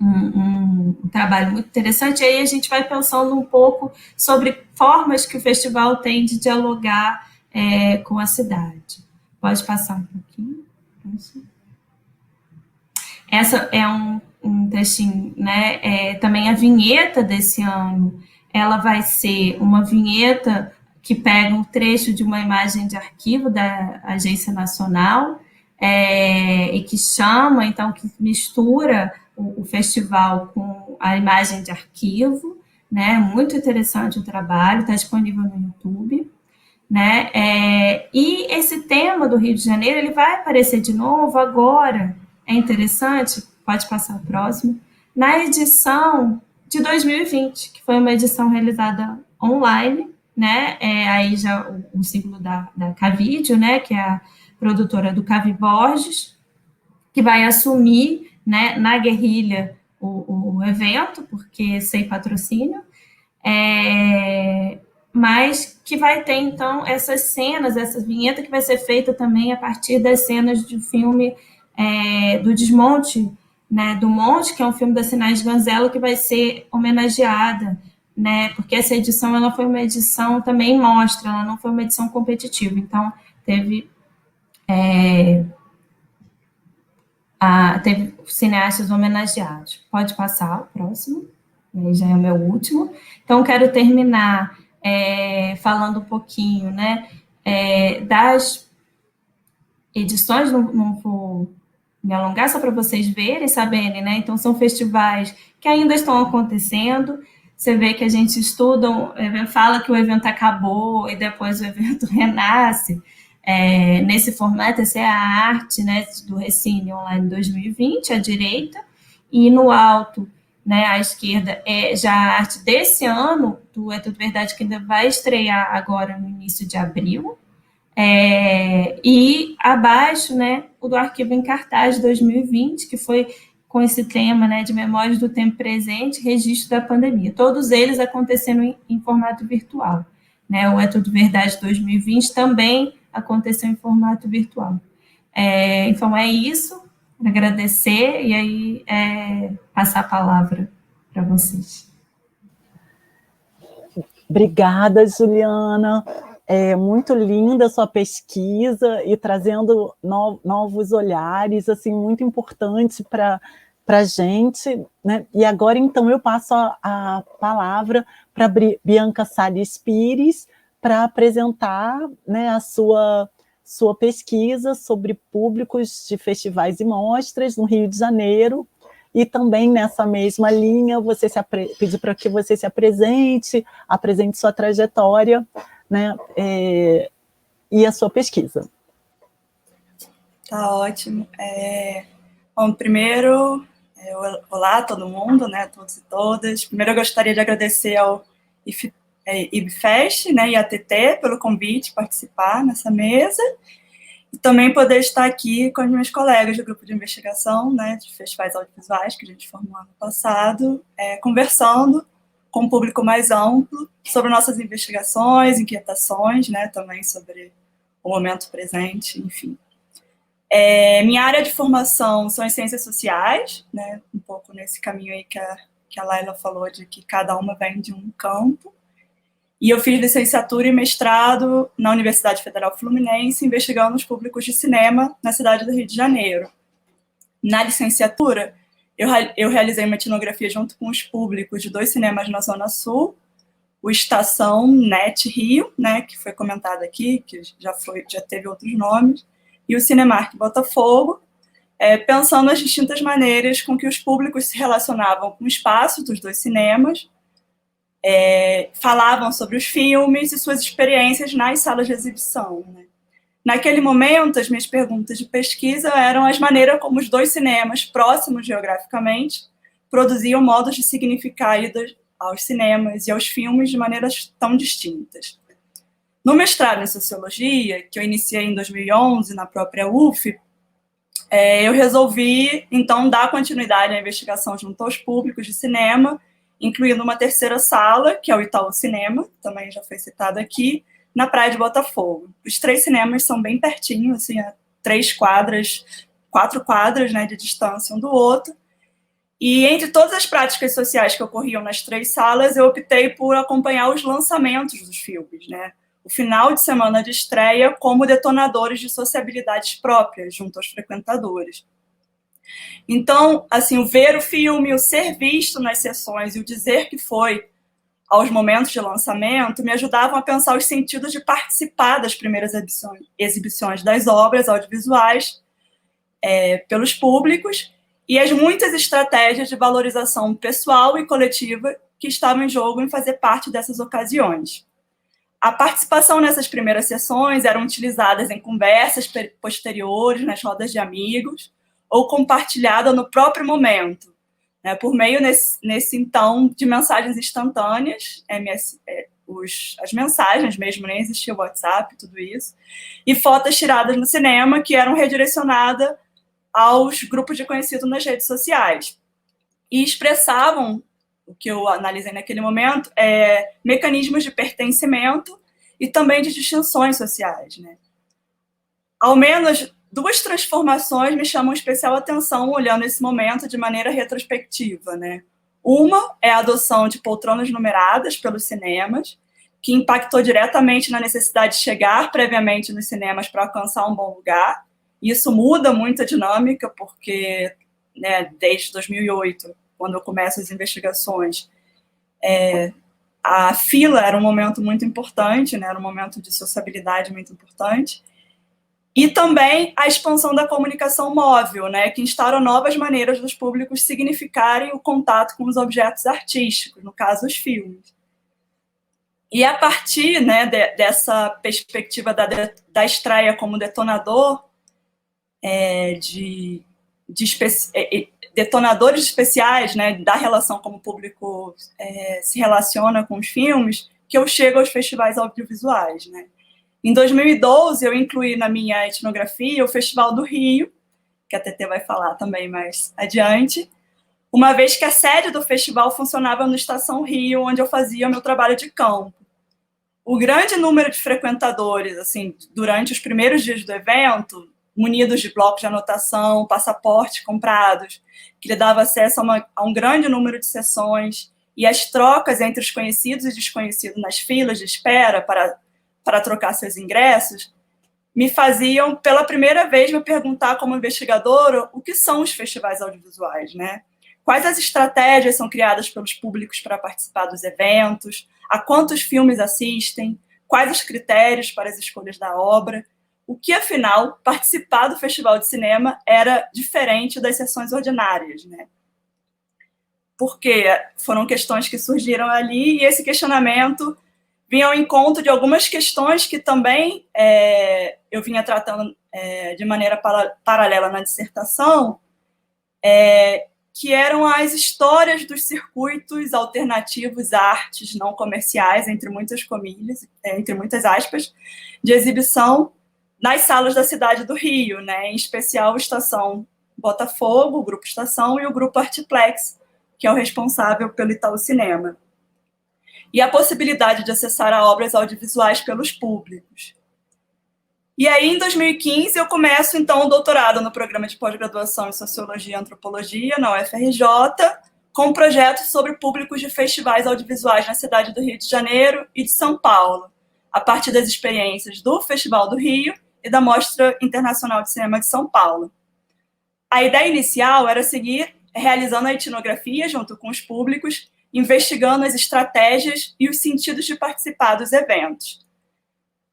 D: um trabalho muito interessante, e aí a gente vai pensando um pouco sobre formas que o festival tem de dialogar com a cidade. Pode passar um pouquinho? Essa é um textinho, né? Também a vinheta desse ano, ela vai ser uma vinheta que pega um trecho de uma imagem de arquivo da Agência Nacional, e que chama, então, que mistura o festival com a imagem de arquivo, né? Muito interessante o trabalho, está disponível no YouTube, né? E esse tema do Rio de Janeiro, ele vai aparecer de novo agora, é interessante, pode passar o próximo, na edição de 2020, que foi uma edição realizada online, né? Aí já o símbolo da Cavídeo, né? Que é a produtora do Cavi Borges, que vai assumir, né, na guerrilha o evento, porque sem patrocínio, mas que vai ter, então, essas cenas, essa vinheta que vai ser feita também a partir das cenas do filme do Desmonte, né, do Monte, que é um filme da Sinais Ganzello, que vai ser homenageada, né, porque essa edição ela foi uma edição também mostra, ela não foi uma edição competitiva, então teve cineastas homenageados. Pode passar o próximo, aí já é o meu último. Então, quero terminar falando um pouquinho, né, das edições, não vou me alongar, só para vocês verem e saberem, né? Então, são festivais que ainda estão acontecendo. Você vê que a gente estuda, fala que o evento acabou e depois o evento renasce. Nesse formato, essa é a arte, né, do Recine Online 2020, à direita, e no alto, né, à esquerda, já a arte desse ano, do É Tudo Verdade, que ainda vai estrear agora no início de abril, e abaixo, né, o do Arquivo em Cartaz 2020, que foi com esse tema, né, de Memórias do Tempo Presente, Registro da Pandemia. Todos eles acontecendo em formato virtual. Né, o É Tudo Verdade 2020 também aconteceu em formato virtual. Então, é isso, agradecer e aí passar a palavra para vocês.
B: Obrigada, Juliana. É muito linda a sua pesquisa e trazendo novos olhares, assim, muito importante para a gente, né? E agora, então, eu passo a palavra para Bianca Salles Pires para apresentar, né, a sua pesquisa sobre públicos de festivais e mostras no Rio de Janeiro. E também nessa mesma linha, pedi para que você se apresente sua trajetória, né, e a sua pesquisa.
E: Tá ótimo. Bom, primeiro, olá a todo mundo, né, todos e todas. Primeiro eu gostaria de agradecer ao IBFest, né, e à TT pelo convite participar nessa mesa, e também poder estar aqui com os meus colegas do grupo de investigação, né, de festivais audiovisuais que a gente formou ano passado, conversando com um público mais amplo sobre nossas investigações, inquietações, né, também sobre o momento presente, enfim. Minha área de formação são as ciências sociais, né, um pouco nesse caminho aí que a Laila falou, de que cada uma vem de um campo. E eu fiz licenciatura e mestrado na Universidade Federal Fluminense, investigando os públicos de cinema na cidade do Rio de Janeiro. Na licenciatura, eu realizei uma etnografia junto com os públicos de 2 cinemas na Zona Sul, o Estação Net Rio, né, que foi comentado aqui, que já teve outros nomes, e o Cinemark Botafogo, pensando nas distintas maneiras com que os públicos se relacionavam com o espaço dos 2 cinemas, falavam sobre os filmes e suas experiências nas salas de exibição, né? Naquele momento, as minhas perguntas de pesquisa eram as maneiras como os 2 cinemas, próximos geograficamente, produziam modos de significar a ida aos cinemas e aos filmes de maneiras tão distintas. No mestrado em Sociologia, que eu iniciei em 2011 na própria UF, eu resolvi, então, dar continuidade à investigação junto aos públicos de cinema, incluindo uma 3ª sala, que é o Itaú Cinema, também já foi citado aqui, na Praia de Botafogo. Os 3 cinemas são bem pertinho, assim, a 4 quadras, né, de distância um do outro. E entre todas as práticas sociais que ocorriam nas 3 salas, eu optei por acompanhar os lançamentos dos filmes, né? O final de semana de estreia como detonadores de sociabilidades próprias junto aos frequentadores. Então, assim, o ver o filme, o ser visto nas sessões e o dizer que foi aos momentos de lançamento me ajudavam a pensar os sentidos de participar das primeiras exibições das obras audiovisuais pelos públicos e as muitas estratégias de valorização pessoal e coletiva que estavam em jogo em fazer parte dessas ocasiões. A participação nessas primeiras sessões eram utilizadas em conversas posteriores, nas rodas de amigos, ou compartilhada no próprio momento, né, por meio, nesse então, de mensagens instantâneas, as mensagens mesmo, nem existia o WhatsApp, tudo isso, e fotos tiradas no cinema que eram redirecionadas aos grupos de conhecidos nas redes sociais. E expressavam, o que eu analisei naquele momento, mecanismos de pertencimento e também de distinções sociais, né? Ao menos 2 transformações me chamam especial atenção olhando esse momento de maneira retrospectiva, né? Uma é a adoção de poltronas numeradas pelos cinemas, que impactou diretamente na necessidade de chegar previamente nos cinemas para alcançar um bom lugar. Isso muda muito a dinâmica, porque, né, desde 2008, quando eu começo as investigações, a fila era um momento muito importante, né, era um momento de sociabilidade muito importante. E também a expansão da comunicação móvel, né, que instaurou novas maneiras dos públicos significarem o contato com os objetos artísticos, no caso, os filmes. E a partir, né, dessa perspectiva da estreia como detonador, detonadores especiais, né, da relação como o público se relaciona com os filmes, que eu chego aos festivais audiovisuais, né. Em 2012, eu incluí na minha etnografia o Festival do Rio, que a TT vai falar também mais adiante, uma vez que a sede do festival funcionava no Estação Rio, onde eu fazia o meu trabalho de campo. o grande número de frequentadores, assim, durante os primeiros dias do evento, munidos de blocos de anotação, passaportes comprados, que lhe dava acesso a um grande número de sessões, e as trocas entre os conhecidos e desconhecidos nas filas de espera para trocar seus ingressos, me faziam, pela primeira vez, me perguntar como investigadora o que são os festivais audiovisuais, né? Quais as estratégias são criadas pelos públicos para participar dos eventos, a quantos filmes assistem, quais os critérios para as escolhas da obra, o que, afinal, participar do Festival de Cinema era diferente das sessões ordinárias, né? Porque foram questões que surgiram ali e esse questionamento vinha ao encontro de algumas questões que também eu vinha tratando de maneira paralela na dissertação, que eram as histórias dos circuitos alternativos, artes não comerciais, entre muitas comilhas, entre muitas aspas, de exibição nas salas da cidade do Rio, né? Em especial o Estação Botafogo, o Grupo Estação e o Grupo Artiplex, que é o responsável pelo Itaú Cinema. E a possibilidade de acessar a obras audiovisuais pelos públicos. E aí, em 2015, eu começo, então, o doutorado no programa de pós-graduação em Sociologia e Antropologia, na UFRJ, com um projeto sobre públicos de festivais audiovisuais na cidade do Rio de Janeiro e de São Paulo, a partir das experiências do Festival do Rio e da Mostra Internacional de Cinema de São Paulo. A ideia inicial era seguir realizando a etnografia junto com os públicos, investigando as estratégias e os sentidos de participar dos eventos.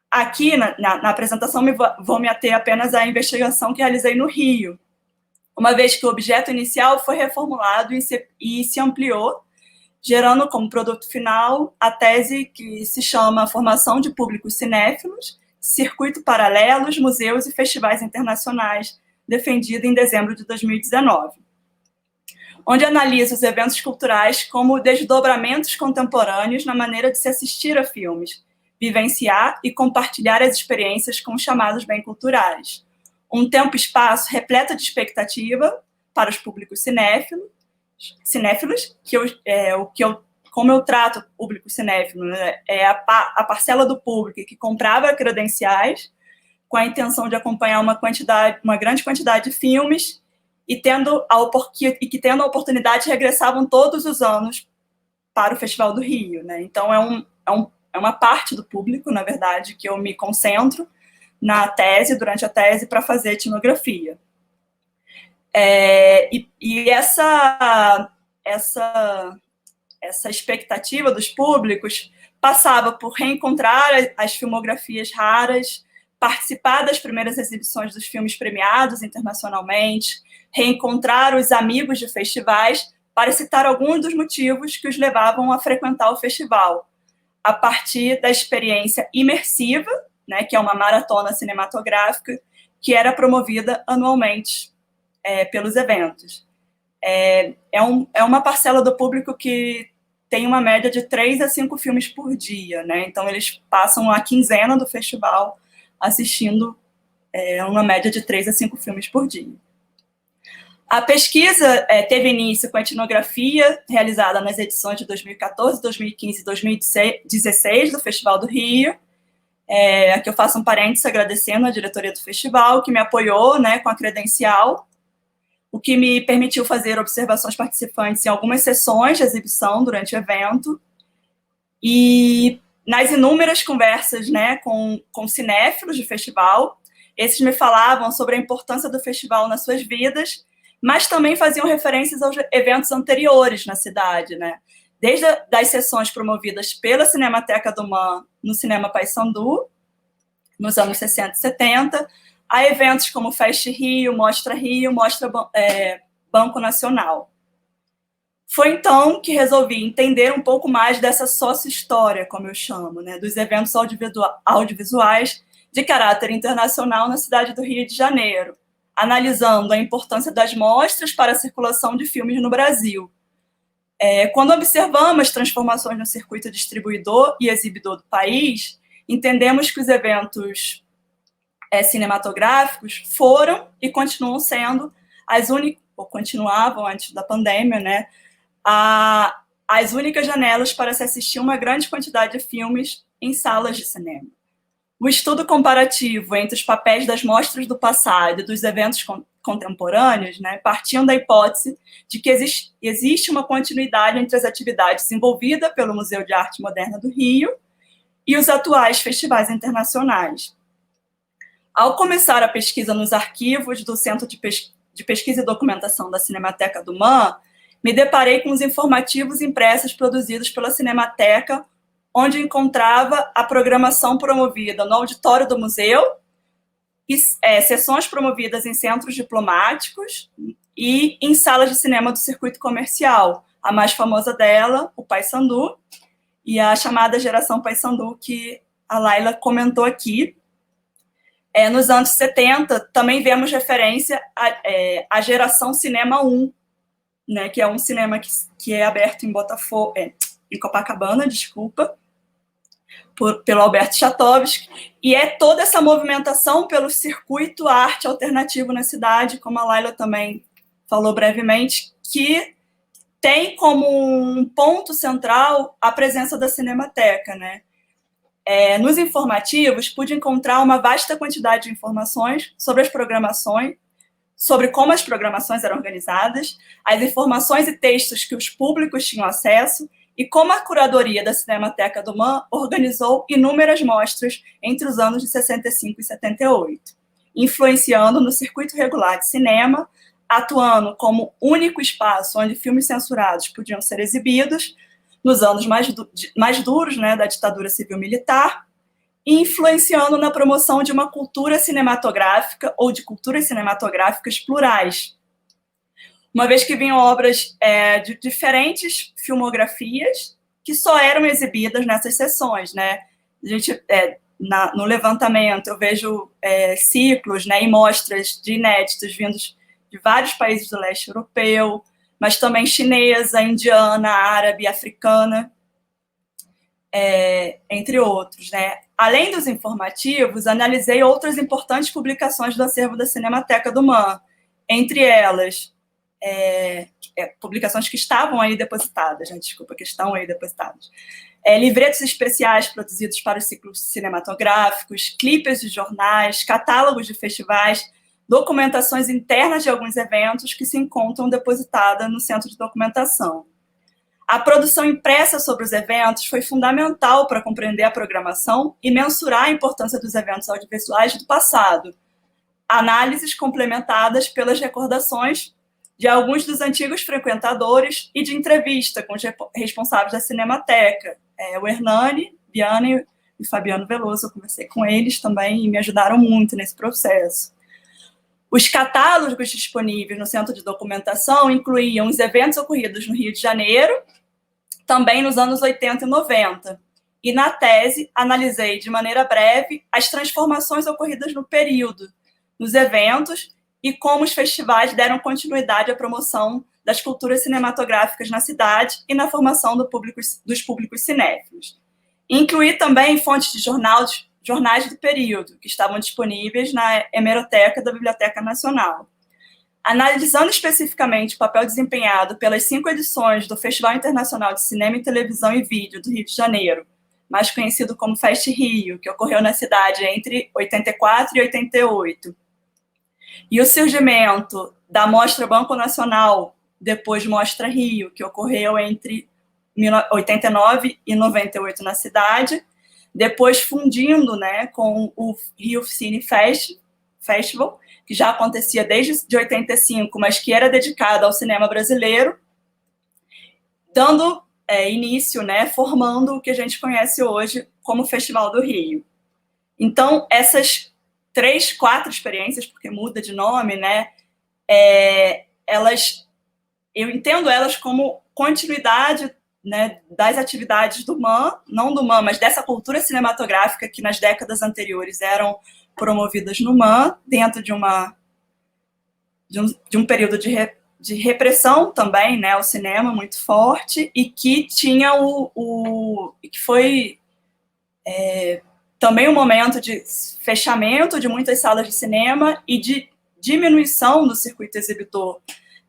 E: Aqui, na apresentação, vou me ater apenas à investigação que realizei no Rio, uma vez que o objeto inicial foi reformulado e se ampliou, gerando como produto final a tese que se chama Formação de Públicos Cinéfilos, Circuito Paralelos, Museus e Festivais Internacionais, defendida em dezembro de 2019, onde analisa os eventos culturais como desdobramentos contemporâneos na maneira de se assistir a filmes, vivenciar e compartilhar as experiências com os chamados bem culturais. Um tempo e espaço repleto de expectativa para os públicos cinéfilos, como eu trato o público cinéfilo, né, é a parcela do público que comprava credenciais com a intenção de acompanhar uma grande quantidade de filmes e que tendo a oportunidade regressavam todos os anos para o Festival do Rio, né? Então é uma parte do público, na verdade, que eu me concentro durante a tese, para fazer etnografia. E essa expectativa dos públicos passava por reencontrar as filmografias raras, participar das primeiras exibições dos filmes premiados internacionalmente, reencontrar os amigos de festivais, para citar alguns dos motivos que os levavam a frequentar o festival, a partir da experiência imersiva, né, que é uma maratona cinematográfica, que era promovida anualmente pelos eventos. É uma parcela do público que tem uma média de 3 a 5 filmes por dia, né? Então, eles passam a quinzena do festival assistindo uma média de 3 a 5 filmes por dia. A pesquisa teve início com a etnografia realizada nas edições de 2014, 2015 e 2016 do Festival do Rio. Aqui eu faço um parênteses agradecendo a diretoria do festival, que me apoiou, né, com a credencial, o que me permitiu fazer observações participantes em algumas sessões de exibição durante o evento. E nas inúmeras conversas, né, com cinéfilos de festival, esses me falavam sobre a importância do festival nas suas vidas, mas também faziam referências aos eventos anteriores na cidade, né? Desde das sessões promovidas pela Cinemateca do MAM no Cinema Paissandu, nos anos 60 e 70, a eventos como Fest Rio, Mostra Banco Nacional. Foi então que resolvi entender um pouco mais dessa sócio-história, como eu chamo, né, dos eventos audiovisuais de caráter internacional na cidade do Rio de Janeiro, analisando a importância das mostras para a circulação de filmes no Brasil. Quando observamos as transformações no circuito distribuidor e exibidor do país, entendemos que os eventos cinematográficos foram e continuam sendo ou continuavam antes da pandemia, né, as únicas janelas para se assistir uma grande quantidade de filmes em salas de cinema. O estudo comparativo entre os papéis das mostras do passado e dos eventos contemporâneos, né, partiam da hipótese de que existe uma continuidade entre as atividades desenvolvidas pelo Museu de Arte Moderna do Rio e os atuais festivais internacionais. Ao começar a pesquisa nos arquivos do Centro de Pesquisa e Documentação da Cinemateca do MAM, me deparei com os informativos impressos produzidos pela Cinemateca, onde encontrava a programação promovida no auditório do museu, e, sessões promovidas em centros diplomáticos e em salas de cinema do circuito comercial. A mais famosa dela, o Paissandu, e a chamada Geração Paissandu, que a Laila comentou aqui. Nos anos 70, também vemos referência à Geração Cinema 1, né, que é um cinema que é aberto em Botafogo, em Copacabana, desculpa, pelo Alberto Chatovski, e é toda essa movimentação pelo circuito arte alternativo na cidade, como a Laila também falou brevemente, que tem como um ponto central a presença da Cinemateca, né? Nos informativos, pude encontrar uma vasta quantidade de informações sobre as programações, sobre como as programações eram organizadas, as informações e textos que os públicos tinham acesso e como a curadoria da Cinemateca do MAM organizou inúmeras mostras entre os anos de 65 e 78, influenciando no circuito regular de cinema, atuando como único espaço onde filmes censurados podiam ser exibidos, nos anos mais duros, né, da ditadura civil-militar, e influenciando na promoção de uma cultura cinematográfica ou de culturas cinematográficas plurais. Uma vez que vinham obras de diferentes filmografias que só eram exibidas nessas sessões, né? A gente, no levantamento, eu vejo ciclos, né, e mostras de inéditos vindos de vários países do leste europeu, mas também chinesa, indiana, árabe, africana, entre outros, né? Além dos informativos, analisei outras importantes publicações do acervo da Cinemateca do MAM, entre elas, publicações que estavam aí depositadas, né? Desculpa, que estão aí depositadas. Livretos especiais produzidos para os ciclos cinematográficos, clipes de jornais, catálogos de festivais, documentações internas de alguns eventos que se encontram depositadas no Centro de Documentação. A produção impressa sobre os eventos foi fundamental para compreender a programação e mensurar a importância dos eventos audiovisuais do passado. Análises complementadas pelas recordações de alguns dos antigos frequentadores e de entrevista com os responsáveis da Cinemateca, o Hernani, Vianney e Fabiano Veloso. Eu conversei com eles também e me ajudaram muito nesse processo. Os catálogos disponíveis no Centro de Documentação incluíam os eventos ocorridos no Rio de Janeiro, também nos anos 80 e 90. E na tese, analisei de maneira breve as transformações ocorridas no período, nos eventos e como os festivais deram continuidade à promoção das culturas cinematográficas na cidade e na formação dos públicos cinéfilos. Incluí também fontes de jornais do período, que estavam disponíveis na hemeroteca da Biblioteca Nacional. Analisando especificamente o papel desempenhado pelas 5 edições do Festival Internacional de Cinema e Televisão e Vídeo do Rio de Janeiro, mais conhecido como Fest Rio, que ocorreu na cidade entre 84 e 88, e o surgimento da Mostra Banco Nacional, depois Mostra Rio, que ocorreu entre 89 e 98 na cidade, depois fundindo, né, com o Rio Cine Festival, que já acontecia desde 85, mas que era dedicado ao cinema brasileiro, dando início, né, formando o que a gente conhece hoje como Festival do Rio. Então, essas 3, 4 experiências, porque muda de nome, né, eu entendo elas como continuidade, né, das atividades do MAM, não do MAM, mas dessa cultura cinematográfica que nas décadas anteriores eram promovidas no MAM, dentro de um período de repressão também, né, ao cinema muito forte, e que tinha que foi também um momento de fechamento de muitas salas de cinema e de diminuição do circuito exibidor,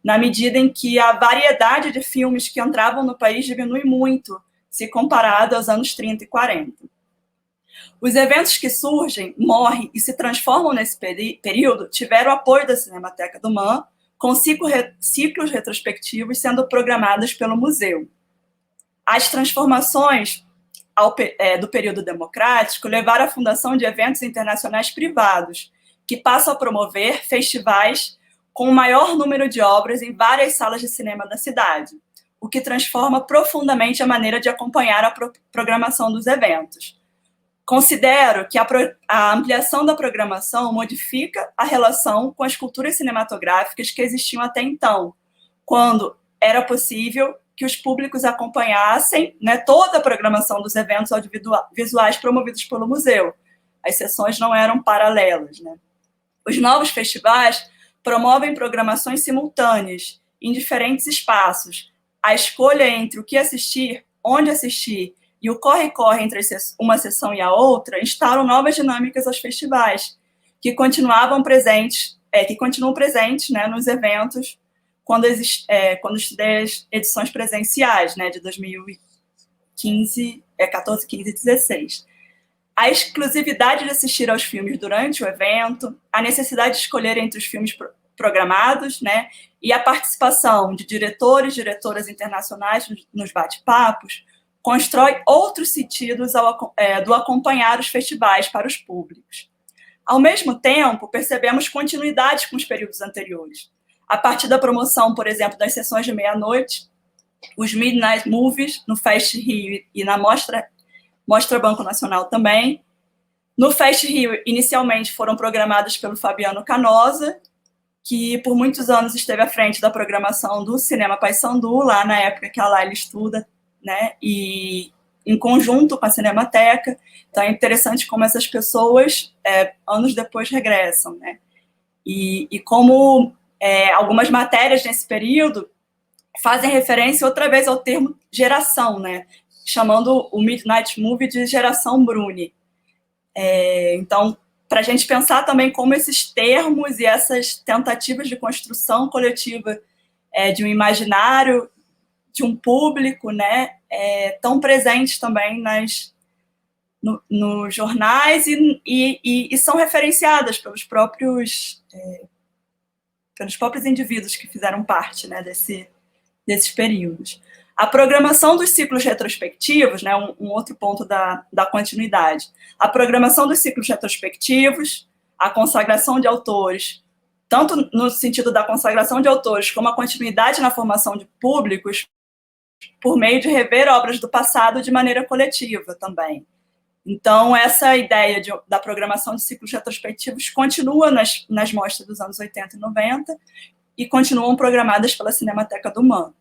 E: na medida em que a variedade de filmes que entravam no país diminui muito, se comparado aos anos 30 e 40. Os eventos que surgem, morrem e se transformam nesse período tiveram apoio da Cinemateca do MAN, com ciclos retrospectivos sendo programados pelo museu. As transformações do período democrático levaram à fundação de eventos internacionais privados, que passam a promover festivais com o maior número de obras em várias salas de cinema da cidade, o que transforma profundamente a maneira de acompanhar a programação dos eventos. Considero que a ampliação da programação modifica a relação com as culturas cinematográficas que existiam até então, quando era possível que os públicos acompanhassem, né, toda a programação dos eventos audiovisuais promovidos pelo museu. As sessões não eram paralelas, né? Os novos festivais promovem programações simultâneas em diferentes espaços. A escolha entre o que assistir, onde assistir e o corre-corre entre uma sessão e a outra instauram novas dinâmicas aos festivais, que continuam presentes, né, nos eventos quando estudei as edições presenciais, né, de 2015, 14, 15 e 16. A exclusividade de assistir aos filmes durante o evento, a necessidade de escolher entre os filmes programados, né, e a participação de diretores, diretoras internacionais nos bate-papos, constrói outros sentidos do acompanhar os festivais para os públicos. Ao mesmo tempo, percebemos continuidade com os períodos anteriores. A partir da promoção, por exemplo, das sessões de meia-noite, os Midnight Movies, no Fest Rio e na Mostra Banco Nacional também. No Fest Rio, inicialmente foram programados pelo Fabiano Canosa, que por muitos anos esteve à frente da programação do Cinema Paissandu, lá na época que a Laila estuda, né, e em conjunto com a Cinemateca. Então é interessante como essas pessoas, anos depois, regressam, né? E como algumas matérias nesse período fazem referência outra vez ao termo geração, né? Chamando o Midnight Movie de geração Bruni. Então, para a gente pensar também como esses termos e essas tentativas de construção coletiva de um imaginário, de um público, né, tão presentes também nos jornais e são referenciadas pelos próprios indivíduos que fizeram parte, né, desses períodos. A programação dos ciclos retrospectivos, né, um outro ponto da continuidade. A programação dos ciclos retrospectivos, a consagração de autores, tanto no sentido da consagração de autores, como a continuidade na formação de públicos, por meio de rever obras do passado de maneira coletiva também. Então, essa ideia da programação de ciclos retrospectivos continua nas mostras dos anos 80 e 90 e continuam programadas pela Cinemateca do MAN.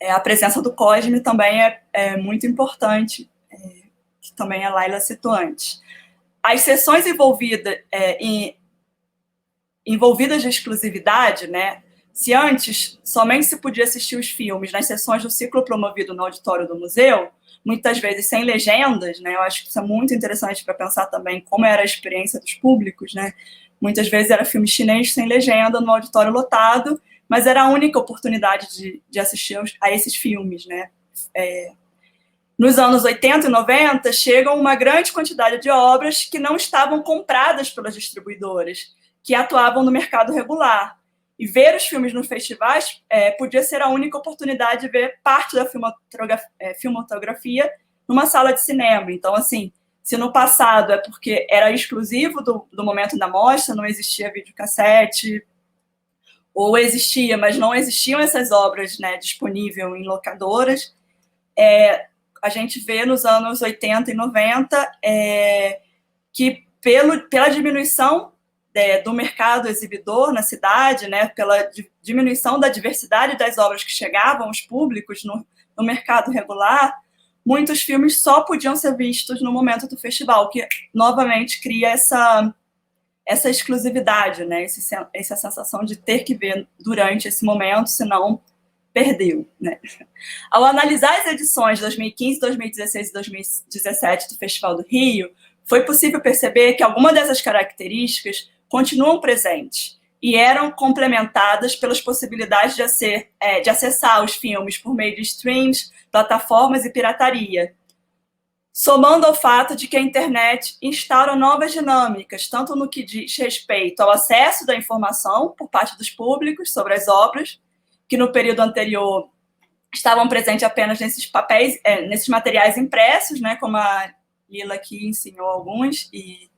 E: A presença do Cosme também é muito importante, que também a Laila citou antes. As sessões envolvidas de exclusividade, né? Se antes somente se podia assistir os filmes nas sessões do ciclo promovido no auditório do museu, muitas vezes sem legendas, né? Eu acho que isso é muito interessante para pensar também como era a experiência dos públicos, né? Muitas vezes era filme chinês sem legenda no auditório lotado, mas era a única oportunidade de assistir a esses filmes, né? Nos anos 80 e 90, chegam uma grande quantidade de obras que não estavam compradas pelas distribuidoras, que atuavam no mercado regular. E ver os filmes nos festivais podia ser a única oportunidade de ver parte da filmografia numa sala de cinema. Então, assim, se no passado é porque era exclusivo do momento da mostra, não existia videocassete, ou existia, mas não existiam essas obras, né, disponíveis em locadoras, a gente vê nos anos 80 e 90 que pela diminuição do mercado exibidor na cidade, né, pela diminuição da diversidade das obras que chegavam aos públicos no mercado regular, muitos filmes só podiam ser vistos no momento do festival, que novamente cria essa exclusividade, né, essa sensação de ter que ver durante esse momento, senão perdeu, né? Ao analisar as edições de 2015, 2016 e 2017 do Festival do Rio, foi possível perceber que algumas dessas características continuam presentes e eram complementadas pelas possibilidades de acessar os filmes por meio de streams, plataformas e pirataria. somando ao fato de que a internet instaura novas dinâmicas, tanto no que diz respeito ao acesso da informação por parte dos públicos sobre as obras, que no período anterior estavam presentes apenas nesses papéis, nesses materiais impressos, né, como a Lila aqui ensinou alguns, e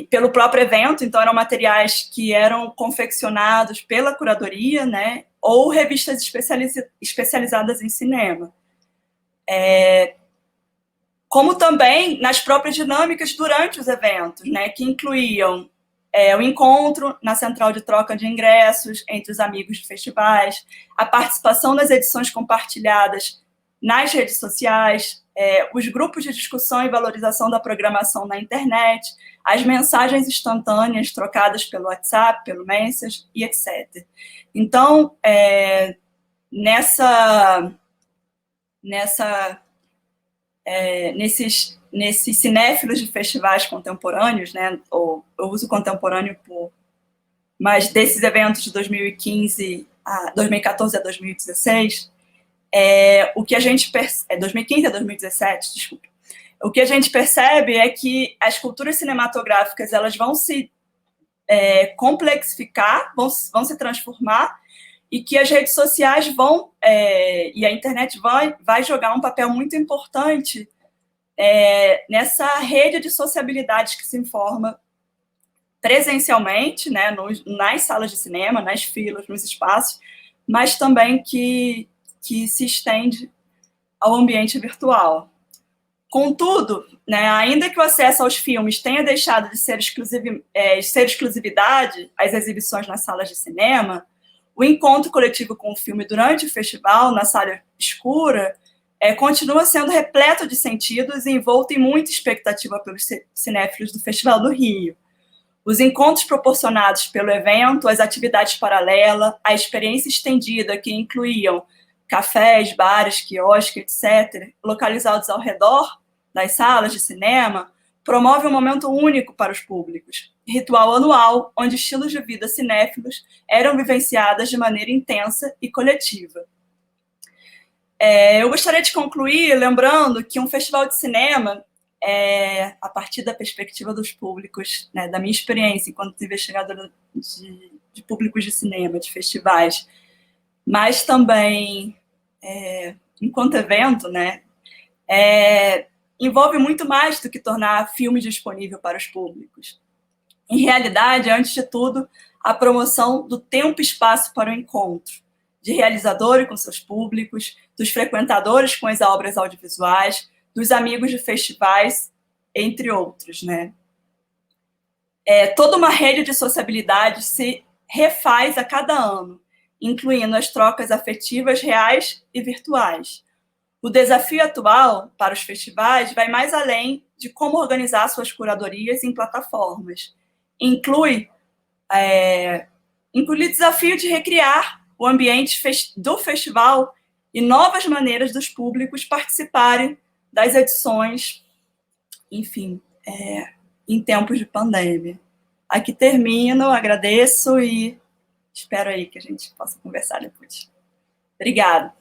E: pelo próprio evento, então eram materiais que eram confeccionados pela curadoria, né, ou revistas especializadas em cinema. Como também nas próprias dinâmicas durante os eventos, né, que incluíam o encontro na central de troca de ingressos entre os amigos de festivais, a participação nas edições compartilhadas nas redes sociais, os grupos de discussão e valorização da programação na internet, as mensagens instantâneas trocadas pelo WhatsApp, pelo Messenger e etc. Então, nesses cinéfilos de festivais contemporâneos, né, ou eu uso contemporâneo mas desses eventos de 2014 a 2016, o que a gente 2015 a 2017, desculpa. O que a gente percebe é que as culturas cinematográficas elas vão se complexificar, vão se transformar, e que as redes sociais e a internet vai jogar um papel muito importante nessa rede de sociabilidade que se forma presencialmente, né, nas salas de cinema, nas filas, nos espaços, mas também que se estende ao ambiente virtual. Contudo, né, ainda que o acesso aos filmes tenha deixado de ser exclusividade às exibições nas salas de cinema, o encontro coletivo com o filme durante o festival, na sala escura, continua sendo repleto de sentidos e envolto em muita expectativa pelos cinéfilos do Festival do Rio. Os encontros proporcionados pelo evento, as atividades paralelas, a experiência estendida que incluíam cafés, bares, quiosques, etc., localizados ao redor das salas de cinema, promove um momento único para os públicos. Ritual anual, onde estilos de vida cinéfilos eram vivenciadas de maneira intensa e coletiva. Eu gostaria de concluir lembrando que um festival de cinema, a partir da perspectiva dos públicos, né, da minha experiência enquanto investigadora de públicos de cinema, de festivais, mas também enquanto evento, né, envolve muito mais do que tornar filme disponível para os públicos. Em realidade, antes de tudo, a promoção do tempo e espaço para o encontro, de realizador com seus públicos, dos frequentadores com as obras audiovisuais, dos amigos de festivais, entre outros, né? Toda uma rede de sociabilidade se refaz a cada ano, incluindo as trocas afetivas reais e virtuais. O desafio atual para os festivais vai mais além de como organizar suas curadorias em plataformas. Inclui o desafio de recriar o ambiente do festival e novas maneiras dos públicos participarem das edições, enfim, em tempos de pandemia. Aqui termino, agradeço e espero aí que a gente possa conversar depois. Obrigada.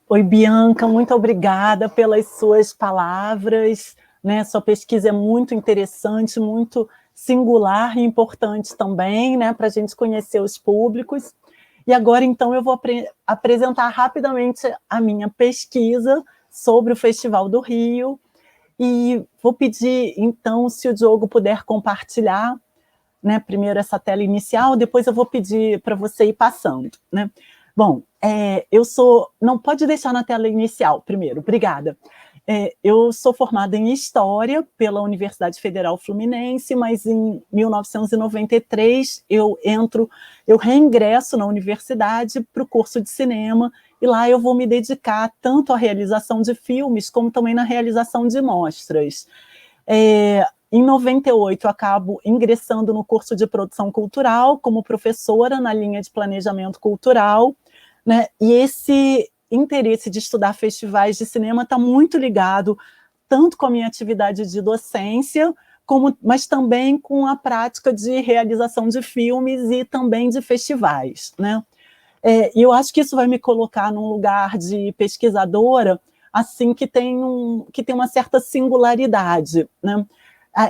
B: Oi, Bianca, muito obrigada pelas suas palavras, né? Sua pesquisa é muito interessante, muito singular e importante também, né, para a gente conhecer os públicos. E agora, então, eu vou apresentar rapidamente a minha pesquisa sobre o Festival do Rio e vou pedir, então, se o Diogo puder compartilhar, né, primeiro essa tela inicial, depois eu vou pedir para você ir passando, né? Bom, não pode deixar na tela inicial primeiro, obrigada. Eu sou formada em História pela Universidade Federal Fluminense, mas em 1993 eu reingresso na universidade para o curso de cinema, e lá eu vou me dedicar tanto à realização de filmes, como também na realização de mostras. Em 98, eu acabo ingressando no curso de produção cultural, como professora na linha de planejamento cultural, né? E esse interesse de estudar festivais de cinema está muito ligado tanto com a minha atividade de docência, mas também com a prática de realização de filmes e também de festivais, né? E eu acho que isso vai me colocar num lugar de pesquisadora assim que tem uma certa singularidade, né?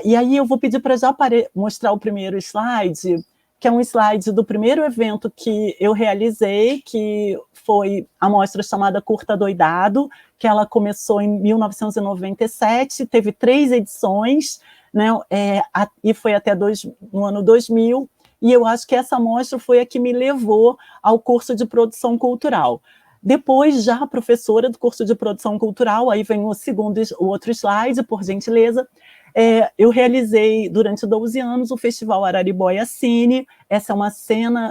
B: E aí eu vou pedir para já mostrar o primeiro slide, que é um slide do primeiro evento que eu realizei, que foi a mostra chamada Curta Doidado, que ela começou em 1997, teve 3 edições, né, e foi até no ano 2000, e eu acho que essa mostra foi a que me levou ao curso de produção cultural. Depois, já professora do curso de produção cultural, aí vem o outro slide, por gentileza. Eu realizei durante 12 anos o Festival Araribóia Cine. Essa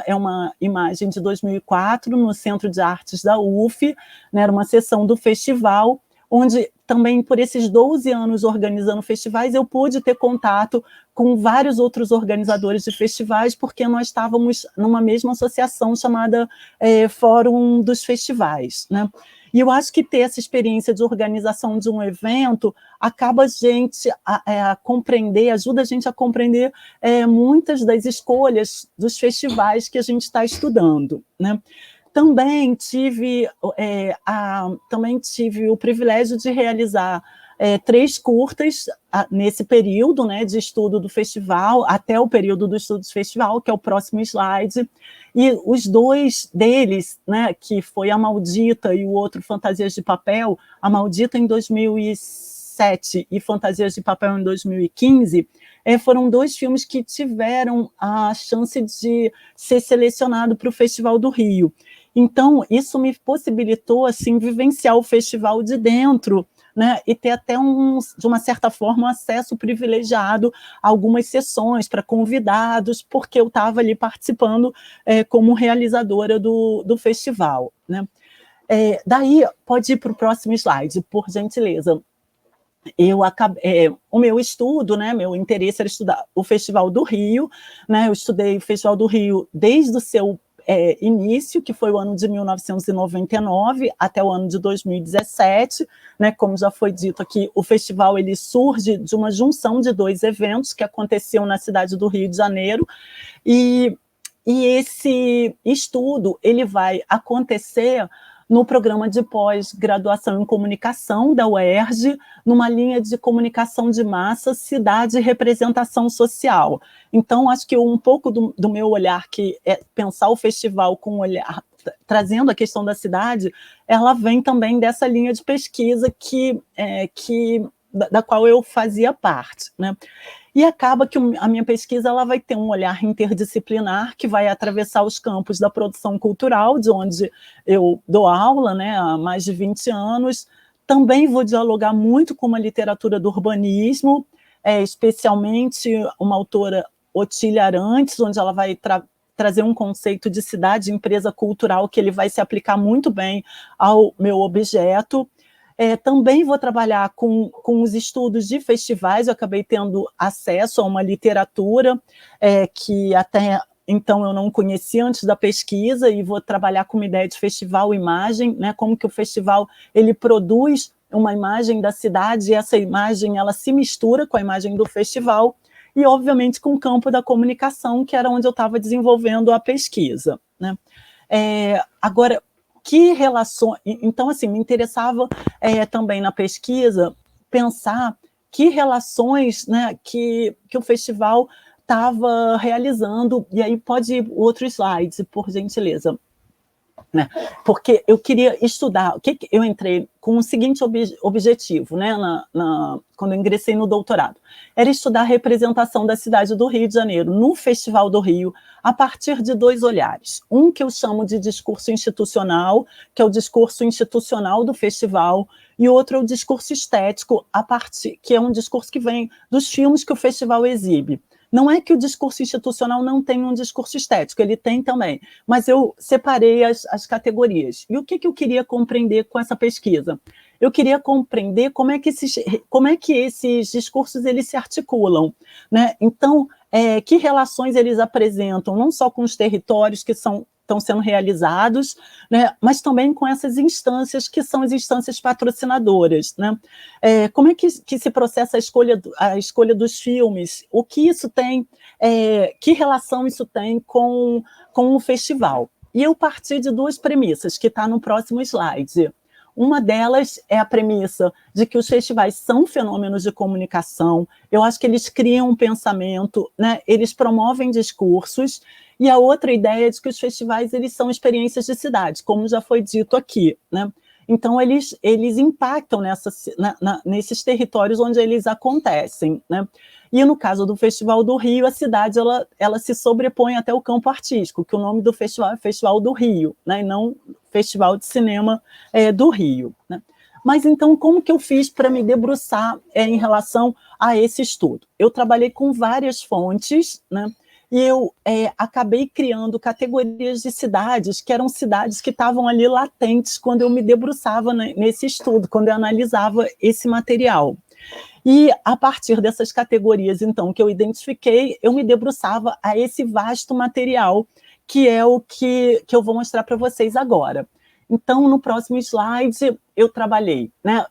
B: é uma imagem de 2004 no Centro de Artes da UF, né, era uma sessão do festival, onde também por esses 12 anos organizando festivais, eu pude ter contato com vários outros organizadores de festivais, porque nós estávamos numa mesma associação chamada Fórum dos Festivais, né? E eu acho que ter essa experiência de organização de um evento acaba a gente a compreender, ajuda a gente a compreender muitas das escolhas dos festivais que a gente está estudando, né? Também tive o privilégio de realizar 3 curtas nesse período, né, de estudo do festival, até o período do estudo do festival, que é o próximo slide, e os 2 deles, né, que foi A Maldita e o outro Fantasias de Papel, A Maldita em 2007 e Fantasias de Papel em 2015, foram 2 filmes que tiveram a chance de ser selecionado para o Festival do Rio. Então, isso me possibilitou assim, vivenciar o festival de dentro, né, e ter até, de uma certa forma, um acesso privilegiado a algumas sessões para convidados, porque eu estava ali participando como realizadora do festival, né. Daí, pode ir para o próximo slide, por gentileza. O meu estudo, né, meu interesse era estudar o Festival do Rio, né, eu estudei o Festival do Rio desde o seu início, que foi o ano de 1999 até o ano de 2017, né, como já foi dito aqui, o festival ele surge de uma junção de 2 eventos que aconteciam na cidade do Rio de Janeiro, e esse estudo ele vai acontecer no programa de pós-graduação em comunicação da UERJ, numa linha de comunicação de massa, cidade e representação social. Então, acho que um pouco do meu olhar, que é pensar o festival com olhar, trazendo a questão da cidade, ela vem também dessa linha de pesquisa da qual eu fazia parte, né? E acaba que a minha pesquisa ela vai ter um olhar interdisciplinar que vai atravessar os campos da produção cultural, de onde eu dou aula, né, há mais de 20 anos. Também vou dialogar muito com a literatura do urbanismo, especialmente uma autora, Otília Arantes, onde ela vai trazer um conceito de cidade e empresa cultural que ele vai se aplicar muito bem ao meu objeto. Também vou trabalhar com os estudos de festivais, eu acabei tendo acesso a uma literatura que até então eu não conhecia antes da pesquisa, e vou trabalhar com uma ideia de festival-imagem, né, como que o festival ele produz uma imagem da cidade, e essa imagem ela se mistura com a imagem do festival, e obviamente com o campo da comunicação, que era onde eu estava desenvolvendo a pesquisa, né. Agora, que relações... Então, assim, me interessava também na pesquisa pensar que relações, né, que o festival estava realizando, e aí pode ir outro slide, por gentileza. Né? Porque eu queria estudar, eu entrei com o seguinte objetivo, né, quando eu ingressei no doutorado, era estudar a representação da cidade do Rio de Janeiro no Festival do Rio, a partir de 2 olhares. Um que eu chamo de discurso institucional, que é o discurso institucional do festival, e outro é o discurso estético, que é um discurso que vem dos filmes que o festival exibe. Não é que o discurso institucional não tenha um discurso estético, ele tem também, mas eu separei as categorias. E o que eu queria compreender com essa pesquisa? Eu queria compreender como é que esses discursos eles se articulam, né? Então, que relações eles apresentam, não só com os territórios que estão sendo realizados, né, mas também com essas instâncias que são as instâncias patrocinadoras, né? Como é que se processa a escolha dos filmes? O que isso tem, que relação isso tem com o festival? E eu parti de 2 premissas, que está no próximo slide. Uma delas é a premissa de que os festivais são fenômenos de comunicação. Eu acho que eles criam um pensamento, né? Eles promovem discursos. E a outra ideia é de que os festivais eles são experiências de cidade, como já foi dito aqui, né? Então, eles impactam nesses territórios onde eles acontecem, né? E no caso do Festival do Rio, a cidade ela se sobrepõe até o campo artístico, que o nome do festival é Festival do Rio, né? E não Festival de Cinema do Rio, né? Mas então, como que eu fiz para me debruçar em relação a esse estudo? Eu trabalhei com várias fontes, né? E eu acabei criando categorias de cidades, que eram cidades que estavam ali latentes quando eu me debruçava nesse estudo, quando eu analisava esse material. E, a partir dessas categorias, então, que eu identifiquei, eu me debruçava a esse vasto material, que é o que eu vou mostrar para vocês agora. Então, no próximo slide, eu trabalhei, né,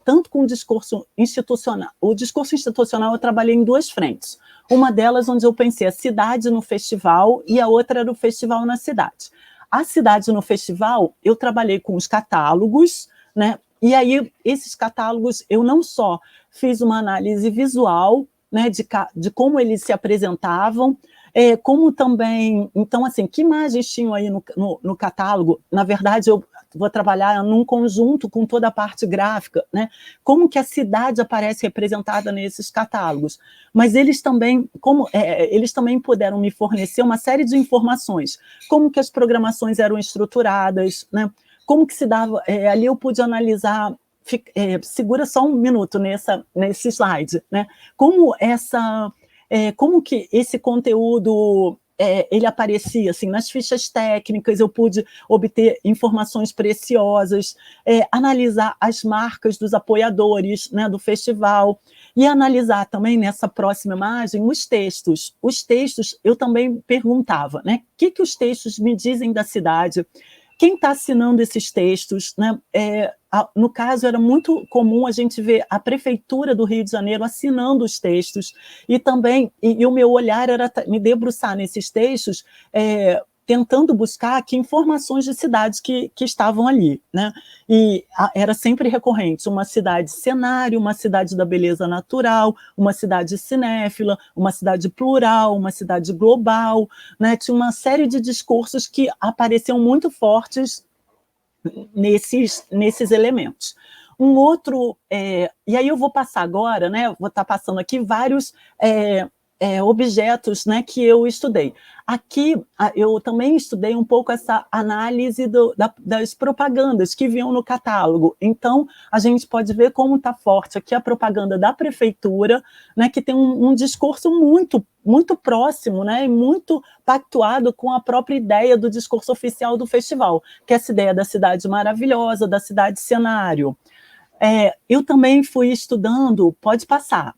B: tanto com o discurso institucional. O discurso institucional eu trabalhei em duas frentes. Uma delas onde eu pensei a cidade no festival e a outra era o festival na cidade. A cidade no festival, eu trabalhei com os catálogos, né, e aí esses catálogos eu não só fiz uma análise visual, né, de como eles se apresentavam, como também, então, assim, que imagens tinham aí no catálogo? Na verdade, eu vou trabalhar num conjunto com toda a parte gráfica, né? Como que a cidade aparece representada nesses catálogos. Mas eles também, eles também puderam me fornecer uma série de informações, como que as programações eram estruturadas, né? Como que se dava, ali eu pude analisar, segura só um minuto nesse slide, né? Como que esse conteúdo ele aparecia assim, nas fichas técnicas, eu pude obter informações preciosas, analisar as marcas dos apoiadores, né, do festival, e analisar também nessa próxima imagem os textos. Os textos, eu também perguntava, né, o que os textos me dizem da cidade, quem está assinando esses textos, né? No caso, era muito comum a gente ver a Prefeitura do Rio de Janeiro assinando os textos, e também, e o meu olhar era me debruçar nesses textos, tentando buscar que informações de cidades que estavam ali, né? E era sempre recorrente, uma cidade cenário, uma cidade da beleza natural, uma cidade cinéfila, uma cidade plural, uma cidade global, né? Tinha uma série de discursos que apareciam muito fortes nesses elementos. Um outro, e aí eu vou passar agora, né? Vou estar passando aqui vários objetos, né, que eu estudei. Aqui, eu também estudei um pouco essa análise das propagandas que vinham no catálogo. Então, a gente pode ver como está forte aqui a propaganda da prefeitura, né, que tem um discurso muito, muito próximo, né, e muito pactuado com a própria ideia do discurso oficial do festival, que é essa ideia da cidade maravilhosa, da cidade cenário. Eu também fui estudando, pode passar,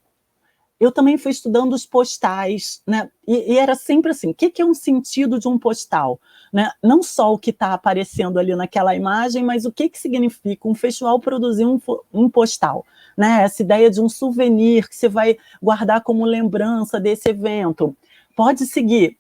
B: eu também fui estudando os postais, né? E era sempre assim, o que é um sentido de um postal? Né? Não só o que está aparecendo ali naquela imagem, mas o que significa um festival produzir um postal? Né? Essa ideia de um souvenir que você vai guardar como lembrança desse evento. Pode seguir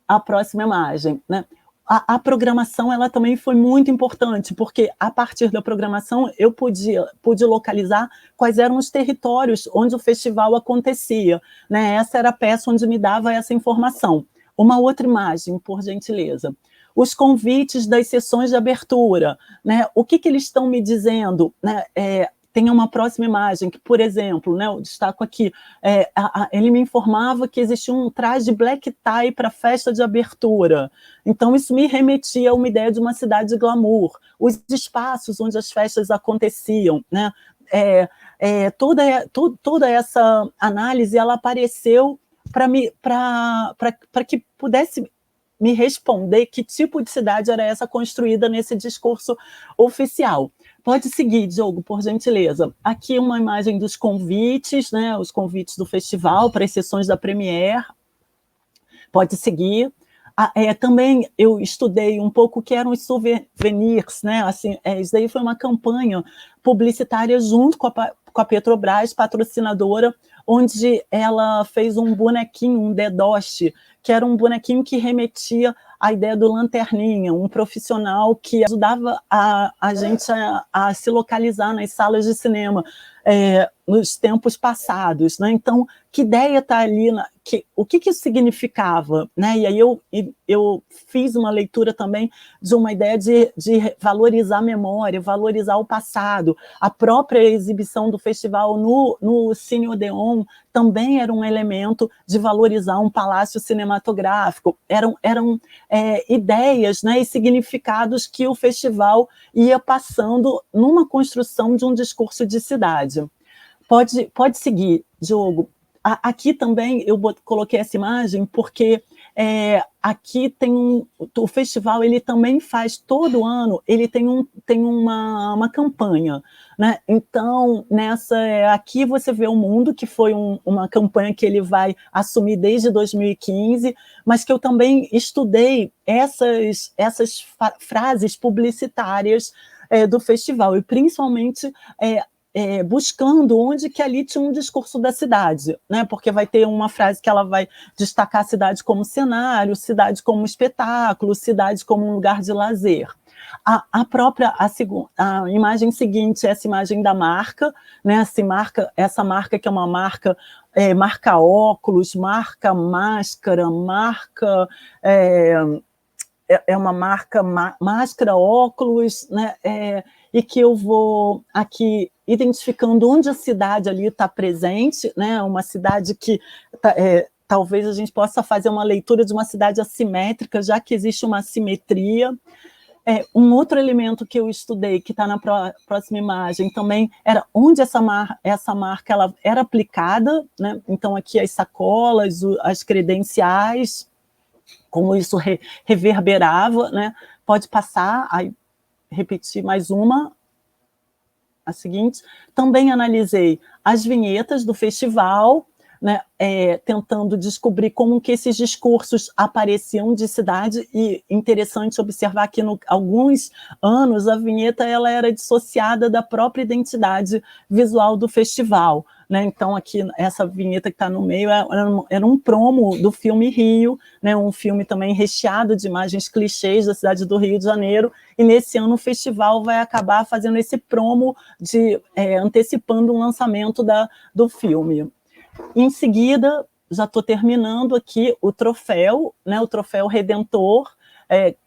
B: a próxima imagem, né? A programação ela também foi muito importante, porque a partir da programação eu pude localizar quais eram os territórios onde o festival acontecia, né? Essa era a peça onde me dava essa informação. Uma outra imagem, por gentileza. Os convites das sessões de abertura, né? O que eles estão me dizendo, né? Tem uma próxima imagem, que, por exemplo, né, eu destaco aqui, ele me informava que existia um traje black tie para a festa de abertura. Então, isso me remetia a uma ideia de uma cidade de glamour. Os espaços onde as festas aconteciam, né? Toda essa análise, ela apareceu para que pudesse me responder que tipo de cidade era essa construída nesse discurso oficial. Pode seguir, Diogo, por gentileza. Aqui uma imagem dos convites, né, os convites do festival para as sessões da Premiere. Pode seguir. Também eu estudei um pouco o que eram os souvenirs, né? Assim, isso daí foi uma campanha publicitária junto com a Petrobras, patrocinadora, onde ela fez um bonequinho, um dedoche, que era um bonequinho que remetia a ideia do lanterninha, um profissional que ajudava a gente a se localizar nas salas de cinema nos tempos passados, né? Então, que ideia está ali, o que isso significava, né? E aí eu fiz uma leitura também de uma ideia de valorizar a memória, valorizar o passado. A própria exibição do festival no Cine Odeon também era um elemento de valorizar um palácio cinematográfico. Eram ideias, né, e significados que o festival ia passando numa construção de um discurso de cidade. Pode seguir, Diogo. Aqui também eu coloquei essa imagem porque aqui tem o festival, ele também faz todo ano, ele tem uma campanha, né? Então, aqui você vê o Mundo, que foi uma campanha que ele vai assumir desde 2015, mas que eu também estudei essas frases publicitárias do festival, e principalmente buscando onde que ali tinha um discurso da cidade, né? Porque vai ter uma frase que ela vai destacar a cidade como cenário, cidade como espetáculo, cidade como um lugar de lazer. A imagem seguinte é essa imagem da marca, né? Essa marca que é uma marca, marca óculos, marca máscara, marca... É uma marca máscara, óculos, né? E que eu vou aqui identificando onde a cidade ali está presente, né? Uma cidade que talvez a gente possa fazer uma leitura de uma cidade assimétrica, já que existe uma assimetria. Um outro elemento que eu estudei, que está na próxima imagem, também era onde essa marca ela era aplicada, né? Então, aqui as sacolas, as credenciais, como isso reverberava, né? Pode passar, aí repetir mais uma, a seguinte. Também analisei as vinhetas do festival, né, tentando descobrir como que esses discursos apareciam de cidade, e interessante observar que, alguns anos, a vinheta ela era dissociada da própria identidade visual do festival, né? Então, aqui, essa vinheta que está no meio era um promo do filme Rio, né, um filme também recheado de imagens clichês da cidade do Rio de Janeiro, e nesse ano o festival vai acabar fazendo esse promo, antecipando o lançamento do filme. Em seguida, já estou terminando aqui o troféu, né, o troféu Redentor.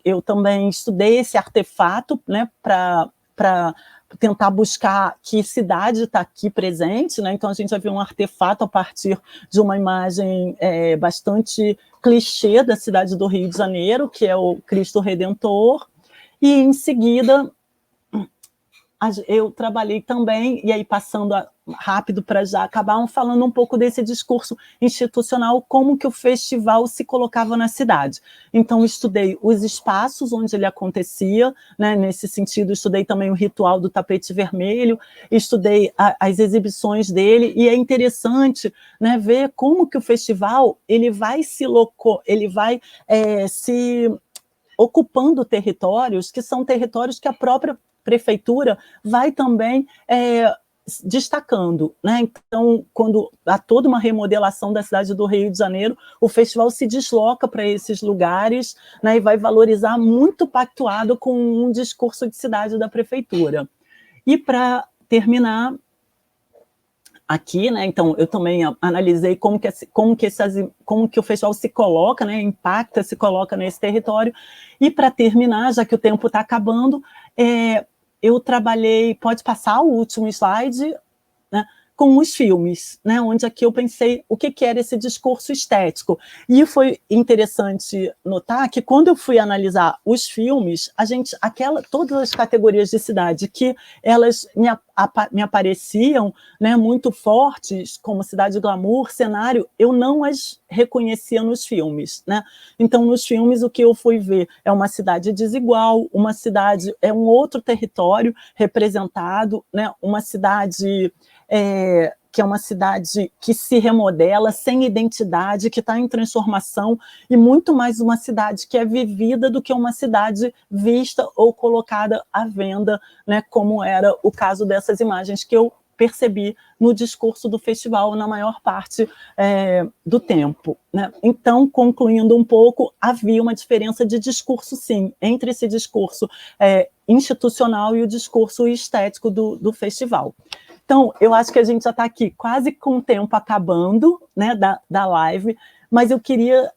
B: Eu também estudei esse artefato, né, para tentar buscar que cidade está aqui presente, né? Então a gente vai ver um artefato a partir de uma imagem bastante clichê da cidade do Rio de Janeiro, que é o Cristo Redentor, e em seguida eu trabalhei também, e aí passando rápido para já acabar, falando um pouco desse discurso institucional, como que o festival se colocava na cidade. Então, estudei os espaços onde ele acontecia, né? Nesse sentido, estudei também o ritual do tapete vermelho, estudei as exibições dele, e é interessante, né, ver como que o festival ele vai se ocupando territórios que são territórios que a própria prefeitura vai também destacando, né? Então, quando há toda uma remodelação da cidade do Rio de Janeiro, o festival se desloca para esses lugares, né, e vai valorizar, muito pactuado com um discurso de cidade da prefeitura. E para terminar aqui, né, então eu também analisei como que o festival se coloca, né, se coloca nesse território. E para terminar, já que o tempo está acabando, eu trabalhei, pode passar o último slide, né, com os filmes, né, onde aqui eu pensei o que era esse discurso estético. E foi interessante notar que, quando eu fui analisar os filmes, todas as categorias de cidade que elas me apareciam, né, muito fortes, como cidade glamour, cenário, eu não as reconhecia nos filmes, né? Então, nos filmes, o que eu fui ver é uma cidade desigual, uma cidade, um outro território representado, né, uma cidade que é uma cidade que se remodela, sem identidade, que está em transformação, e muito mais uma cidade que é vivida do que uma cidade vista ou colocada à venda, né, como era o caso dessas imagens que eu percebi no discurso do festival na maior parte do tempo, né? Então, concluindo um pouco, havia uma diferença de discurso, sim, entre esse discurso institucional e o discurso estético do festival. Então, eu acho que a gente já está aqui quase com o tempo acabando, né, da live, mas eu queria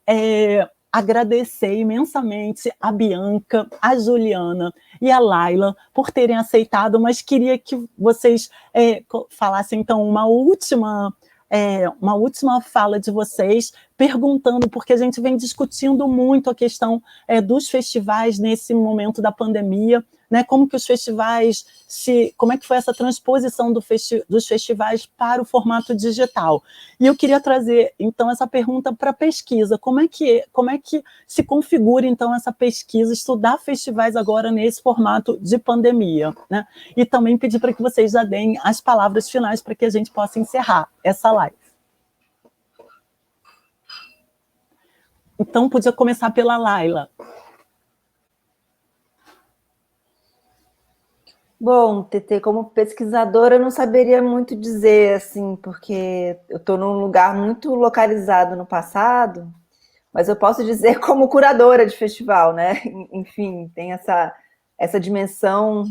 B: agradecer imensamente a Bianca, a Juliana e a Laila por terem aceitado, mas queria que vocês falassem, então, uma última fala de vocês, perguntando, porque a gente vem discutindo muito a questão dos festivais nesse momento da pandemia, né? Como que os festivais, como é que foi essa transposição dos festivais para o formato digital? E eu queria trazer, então, essa pergunta para a pesquisa. Como é que se configura, então, essa pesquisa, estudar festivais agora nesse formato de pandemia, né? E também pedir para que vocês já deem as palavras finais para que a gente possa encerrar essa live. Então, podia começar pela Laila.
C: Bom, TT, como pesquisadora, eu não saberia muito dizer, assim, porque eu estou num lugar muito localizado no passado, mas eu posso dizer como curadora de festival, né? Enfim, tem essa dimensão.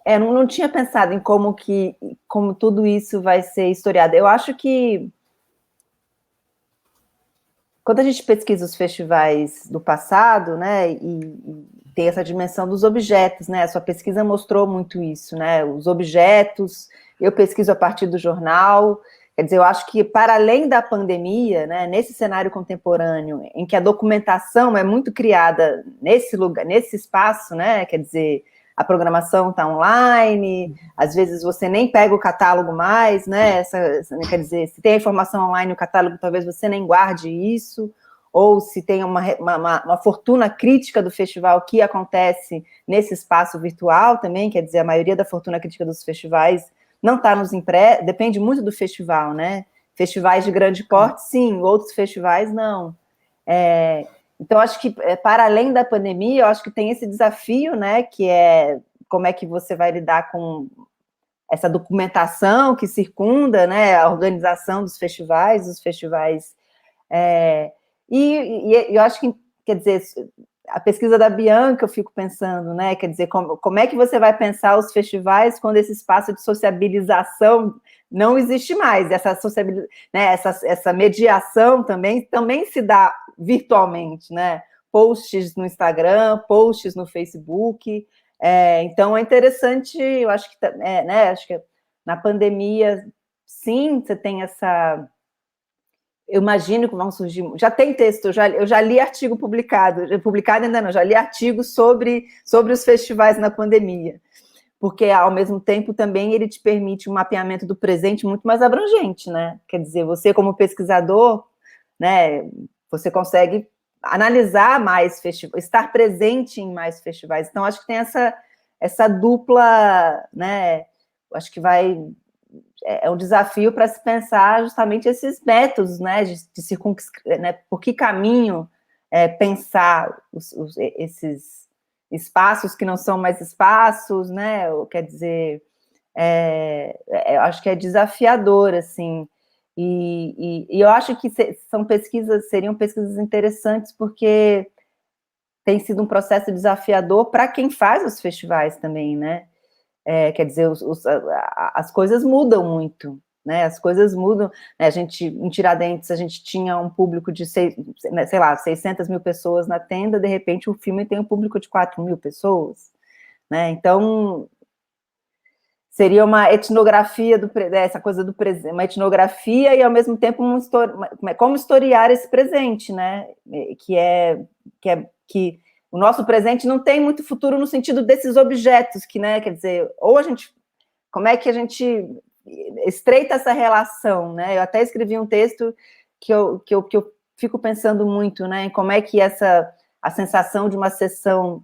C: Não tinha pensado em como tudo isso vai ser historiado. Eu acho que quando a gente pesquisa os festivais do passado, né, e tem essa dimensão dos objetos, né, a sua pesquisa mostrou muito isso, né, os objetos, eu pesquiso a partir do jornal, quer dizer, eu acho que para além da pandemia, né, nesse cenário contemporâneo, em que a documentação é muito criada nesse lugar, nesse espaço, né, quer dizer, a programação está online, às vezes você nem pega o catálogo mais, né? Quer dizer, se tem a informação online, o catálogo talvez você nem guarde isso, ou se tem uma fortuna crítica do festival que acontece nesse espaço virtual também, quer dizer, a maioria da fortuna crítica dos festivais não está nos impressos, depende muito do festival, né? Festivais de grande porte, sim, outros festivais não. Então, acho que, para além da pandemia, eu acho que tem esse desafio, né, que é como é que você vai lidar com essa documentação que circunda, né, a organização dos festivais, e eu acho que, quer dizer, a pesquisa da Bianca, eu fico pensando, né, quer dizer, como é que você vai pensar os festivais quando esse espaço de sociabilização não existe mais, essa mediação também se dá virtualmente, né? Posts no Instagram, posts no Facebook. Então é interessante, eu acho que, né? Acho que na pandemia, sim, você tem essa. Eu imagino que vão surgir. Já tem texto, eu já li artigo publicado ainda não, já li artigos sobre os festivais na pandemia. Porque, ao mesmo tempo, também ele te permite um mapeamento do presente muito mais abrangente, né? Quer dizer, você, como pesquisador, né, você consegue analisar mais festivais, estar presente em mais festivais. Então, acho que tem essa dupla, né? Acho que é um desafio para se pensar justamente esses métodos, né? De né, por que caminho pensar esses espaços que não são mais espaços, né? Quer dizer, acho que é desafiador, assim, e eu acho que seriam pesquisas interessantes, porque tem sido um processo desafiador para quem faz os festivais também, né? Quer dizer, as coisas mudam muito, né? As coisas mudam. Né? Em Tiradentes, a gente tinha um público de 600 mil pessoas na tenda, de repente o filme tem um público de 4 mil pessoas, né? Então, seria uma etnografia essa coisa do presente, uma etnografia e, ao mesmo tempo, como historiar esse presente, né? Que o nosso presente não tem muito futuro no sentido desses objetos, né, quer dizer, como é que a gente estreita essa relação, né? Eu até escrevi um texto que eu fico pensando muito, né, em como é que a sensação de uma sessão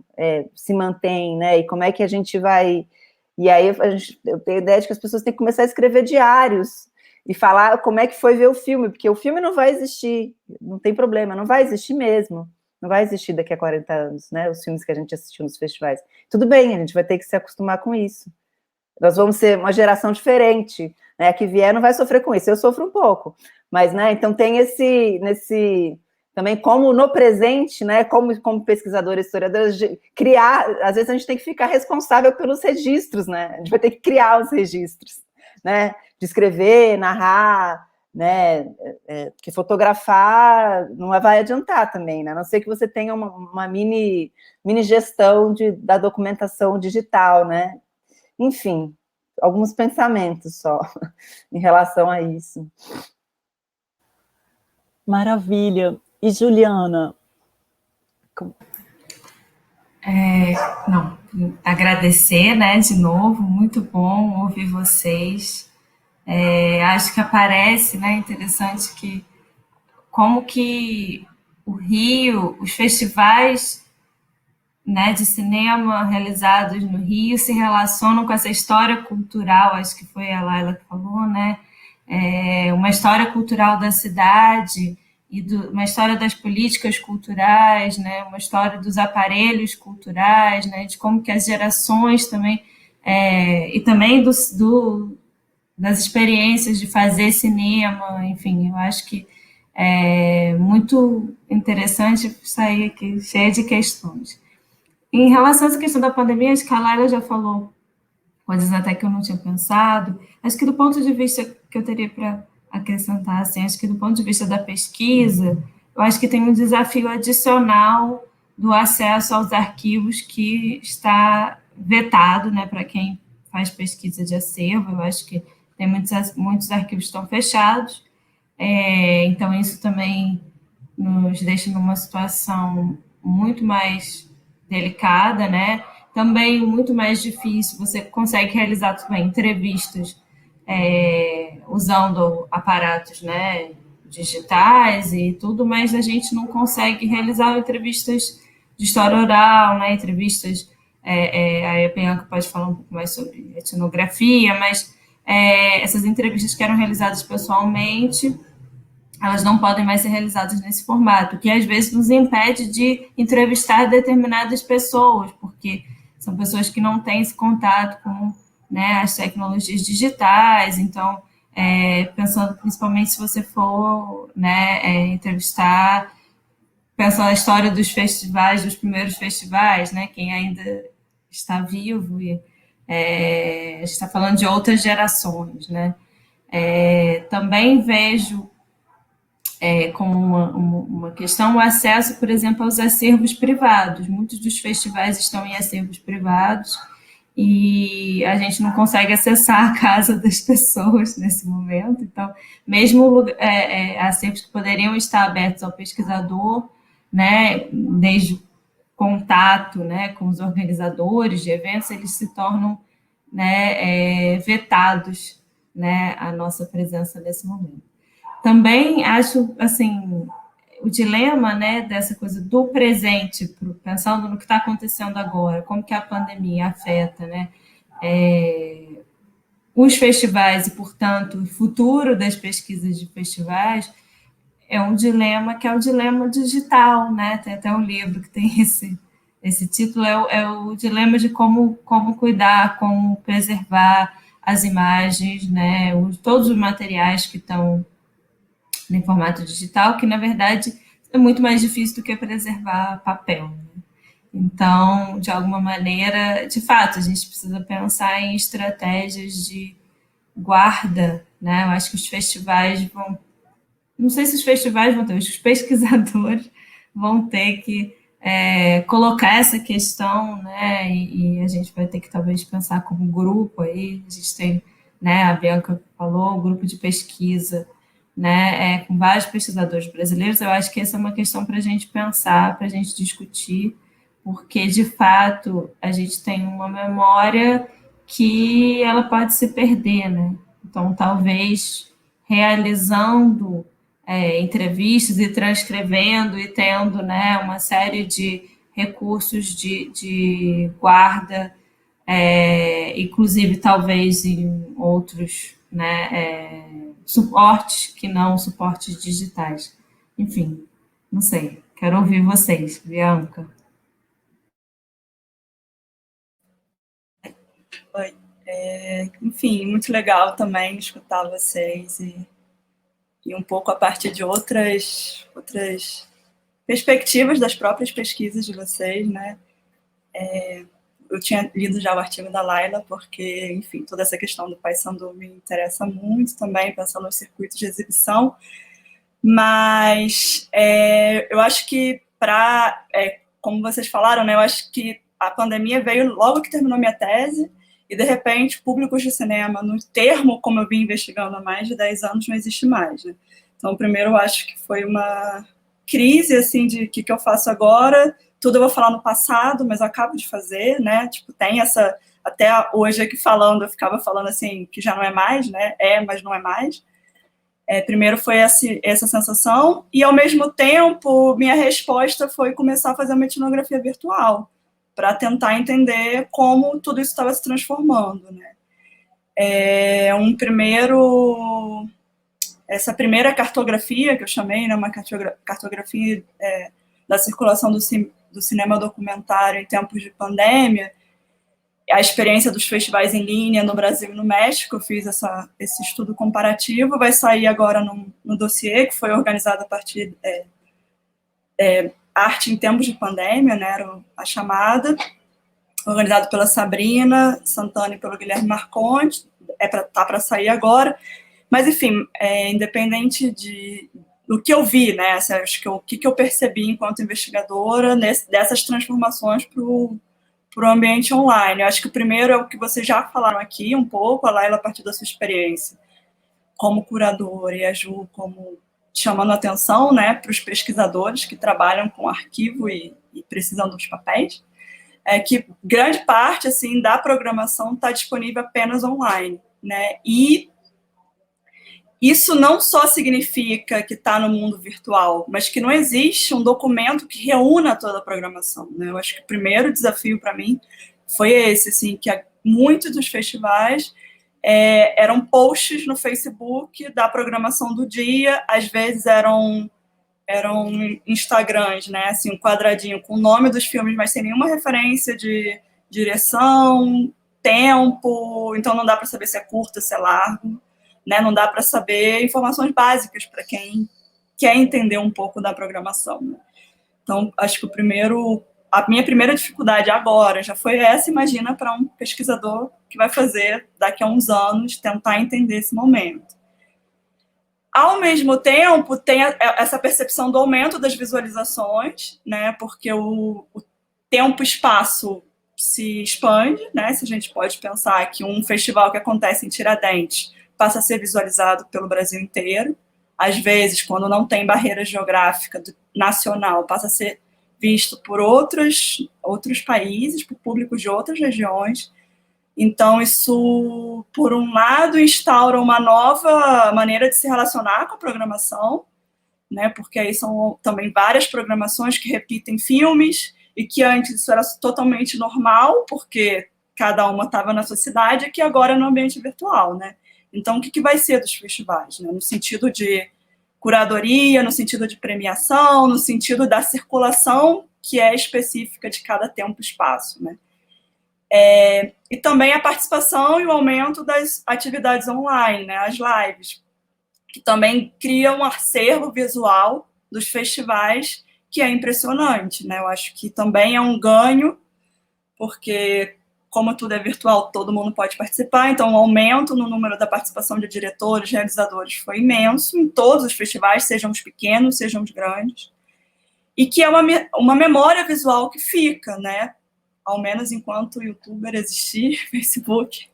C: se mantém, né, e como é que a gente vai... E aí eu tenho a ideia de que as pessoas têm que começar a escrever diários e falar como é que foi ver o filme, porque o filme não vai existir, não tem problema, não vai existir mesmo. Não vai existir daqui a 40 anos, né? Os filmes que a gente assistiu nos festivais. Tudo bem, a gente vai ter que se acostumar com isso, nós vamos ser uma geração diferente, né? Que vier não vai sofrer com isso, eu sofro um pouco, mas, né? Então tem nesse também como no presente, né? Como pesquisador, historiador, criar, às vezes a gente tem que ficar responsável pelos registros, né? A gente vai ter que criar os registros, né? De escrever, narrar, né? Que fotografar não vai adiantar também, né? A não ser que você tenha uma mini gestão da documentação digital, né? Enfim, alguns pensamentos só em relação a isso.
B: Maravilha. E Juliana?
D: Agradecer, né, de novo, muito bom ouvir vocês. Acho que aparece, né, interessante que como que o Rio, os festivais, né, de cinema realizados no Rio se relacionam com essa história cultural, acho que foi a Laila que falou, né, uma história cultural da cidade e uma história das políticas culturais, né, uma história dos aparelhos culturais, né, de como que as gerações também, e também das experiências de fazer cinema, enfim, eu acho que é muito interessante sair aqui cheia de questões. Em relação a essa questão da pandemia, acho que a Laila já falou coisas até que eu não tinha pensado. Acho que do ponto de vista que eu teria para acrescentar, assim, acho que do ponto de vista da pesquisa, eu acho que tem um desafio adicional do acesso aos arquivos que está vetado, né, para quem faz pesquisa de acervo. Eu acho que tem muitos arquivos que estão fechados, então isso também nos deixa numa situação muito mais delicada, né? Também muito mais difícil, você consegue realizar também entrevistas usando aparatos, né, digitais e tudo, mas a gente não consegue realizar entrevistas de história oral, né, entrevistas, aí a Bianca pode falar um pouco mais sobre etnografia, mas essas entrevistas que eram realizadas pessoalmente, elas não podem mais ser realizadas nesse formato, que às vezes nos impede de entrevistar determinadas pessoas, porque são pessoas que não têm esse contato com, né, as tecnologias digitais. Então, pensando principalmente se você for, né, entrevistar, pensando na história dos festivais, dos primeiros festivais, né, quem ainda está vivo, e a gente está falando de outras gerações, né. Também vejo como uma questão o acesso, por exemplo, aos acervos privados. Muitos dos festivais estão em acervos privados e a gente não consegue acessar a casa das pessoas nesse momento. Então, mesmo acervos que poderiam estar abertos ao pesquisador, né, desde o contato, né, com os organizadores de eventos, eles se tornam, né, vetados, né, a nossa presença nesse momento. Também acho, assim, o dilema, né, dessa coisa do presente, pensando no que está acontecendo agora, como que a pandemia afeta, né, os festivais e, portanto, o futuro das pesquisas de festivais, é um dilema que é o dilema digital, né, tem até um livro que tem esse título, é o dilema de como cuidar, como preservar as imagens, né, todos os materiais que estão em formato digital, que, na verdade, é muito mais difícil do que preservar papel. Né? Então, de alguma maneira, de fato, a gente precisa pensar em estratégias de guarda, né? Eu acho que os festivais vão... Não sei se os festivais vão ter, os pesquisadores vão ter que colocar essa questão, né? E a gente vai ter que, talvez, pensar como grupo aí. A gente tem, né, a Bianca falou, o grupo de pesquisa, né, com vários pesquisadores brasileiros. Eu acho que essa é uma questão para a gente pensar, para a gente discutir, porque, de fato, a gente tem uma memória que ela pode se perder, né? Então, talvez, realizando entrevistas e transcrevendo e tendo, né, uma série de recursos de guarda, inclusive, talvez, em outros, né, suportes que não suportes digitais. Enfim, não sei. Quero ouvir vocês, Bianca.
E: Oi. Enfim, muito legal também escutar vocês e um pouco a partir de outras perspectivas das próprias pesquisas de vocês, né? Eu tinha lido já o artigo da Laila, porque, enfim, toda essa questão do Paissandu me interessa muito também, pensando nos circuitos de exibição, mas eu acho que como vocês falaram, né, eu acho que a pandemia veio logo que terminou minha tese, e, de repente, públicos de cinema, no termo, como eu vim investigando há mais de 10 anos, não existe mais, né? Então, primeiro, eu acho que foi uma crise, assim, de o que eu faço agora. Tudo eu vou falar no passado, mas eu acabo de fazer, né? Tipo, tem essa... Até hoje aqui falando, eu ficava falando, assim, que já não é mais, né? Mas não é mais. Primeiro foi essa sensação, e, ao mesmo tempo, minha resposta foi começar a fazer uma etnografia virtual, para tentar entender como tudo isso estava se transformando, né? Essa primeira cartografia que eu chamei, né, uma cartografia da circulação do cinema documentário em tempos de pandemia, a experiência dos festivais em linha no Brasil e no México, eu fiz esse estudo comparativo, vai sair agora no dossiê, que foi organizado a partir Arte em Tempos de Pandemia, né, era a chamada, organizado pela Sabrina Santana e pelo Guilherme Marconte, tá para sair agora, mas, enfim, independente do que eu vi, né, acho que o que eu percebi enquanto investigadora dessas transformações para o ambiente online. Eu acho que o primeiro é o que vocês já falaram aqui um pouco, a Laila, a partir da sua experiência como curadora, e a Ju como chamando atenção, né, para os pesquisadores que trabalham com arquivo e precisam dos papéis, que grande parte, assim, da programação está disponível apenas online, né, e isso não só significa que está no mundo virtual, mas que não existe um documento que reúna toda a programação, né. Eu acho que o primeiro desafio para mim foi esse, assim, que muitos dos festivais eram posts no Facebook da programação do dia, às vezes eram Instagrams, né, assim, um quadradinho com o nome dos filmes, mas sem nenhuma referência de direção, tempo, então não dá para saber se é curto, se é largo, né, não dá para saber informações básicas para quem quer entender um pouco da programação, né? Então, acho que a minha primeira dificuldade agora já foi essa, imagina, para um pesquisador que vai fazer, daqui a uns anos, tentar entender esse momento. Ao mesmo tempo, tem essa percepção do aumento das visualizações, né, porque o tempo-espaço se expande, né, se a gente pode pensar que um festival que acontece em Tiradentes passa a ser visualizado pelo Brasil inteiro, às vezes, quando não tem barreira geográfica nacional, passa a ser visto por outros países, por públicos de outras regiões. Então, isso, por um lado, instaura uma nova maneira de se relacionar com a programação, né, porque aí são também várias programações que repetem filmes, e que antes isso era totalmente normal, porque cada uma estava na sua cidade, e que agora é no ambiente virtual, né. Então, o que vai ser dos festivais, né, no sentido de curadoria, no sentido de premiação, no sentido da circulação que é específica de cada tempo e espaço, né. E também a participação e o aumento das atividades online, né, as lives, que também criam um acervo visual dos festivais que é impressionante, né. Eu acho que também é um ganho, porque, como tudo é virtual, todo mundo pode participar, então o aumento no número da participação de diretores, realizadores foi imenso em todos os festivais, sejam os pequenos, sejam os grandes, e que é uma memória visual que fica, né, ao menos enquanto o youtuber existir, Facebook,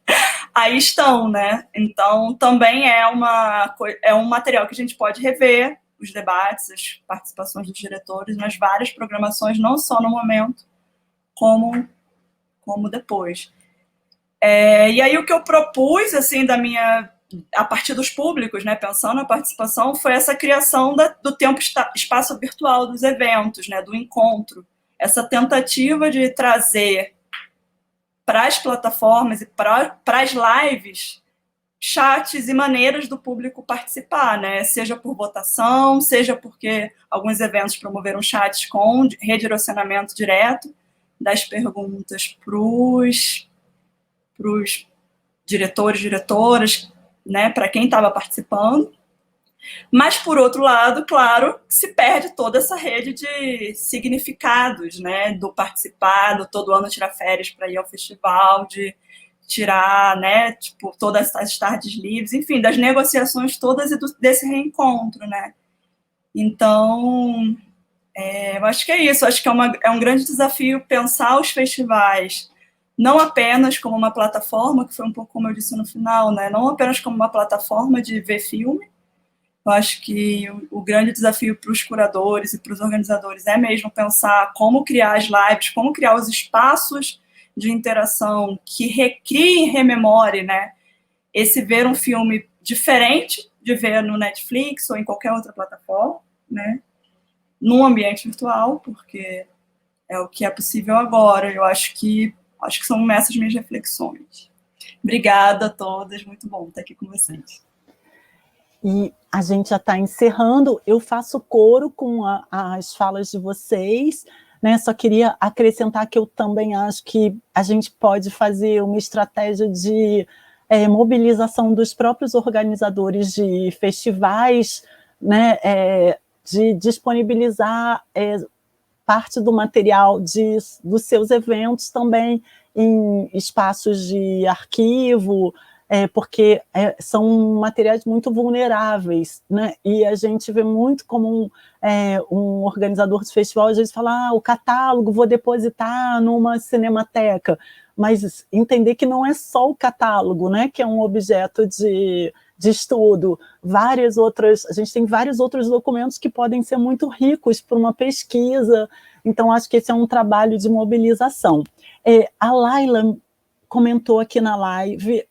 E: aí estão, né, então também é um material que a gente pode rever, os debates, as participações dos diretores nas várias programações, não só no momento, como depois. E aí o que eu propus, assim, a partir dos públicos, né, pensando na participação, foi essa criação do tempo-espaço virtual dos eventos, né, do encontro, essa tentativa de trazer para as plataformas e para as lives chats e maneiras do público participar, né, seja por votação, seja porque alguns eventos promoveram chats com redirecionamento direto das perguntas para os diretores, diretoras, né, para quem estava participando. Mas, por outro lado, claro, se perde toda essa rede de significados, né, do participar, do todo ano tirar férias para ir ao festival, de tirar, né, tipo, todas as tardes livres, enfim, das negociações todas e desse reencontro, né. Então, eu acho que é isso, acho que é um grande desafio pensar os festivais não apenas como uma plataforma, que foi um pouco como eu disse no final, né, não apenas como uma plataforma de ver filme. Eu acho que o grande desafio para os curadores e para os organizadores é mesmo pensar como criar as lives, como criar os espaços de interação que recriem e rememore, né, esse ver um filme diferente de ver no Netflix ou em qualquer outra plataforma, né, num ambiente virtual, porque é o que é possível agora. Eu acho que são essas minhas reflexões. Obrigada a todas, muito bom estar aqui com vocês.
B: E a gente já está encerrando, eu faço coro com as falas de vocês, né? Só queria acrescentar que eu também acho que a gente pode fazer uma estratégia de mobilização dos próprios organizadores de festivais, né? De disponibilizar parte do material dos seus eventos também em espaços de arquivo, porque são materiais muito vulneráveis, né? E a gente vê muito como um organizador de festival, às vezes fala, o catálogo vou depositar numa cinemateca, mas entender que não é só o catálogo, né, que é um objeto de estudo, a gente tem vários outros documentos que podem ser muito ricos para uma pesquisa, então acho que esse é um trabalho de mobilização. A Laila comentou aqui na live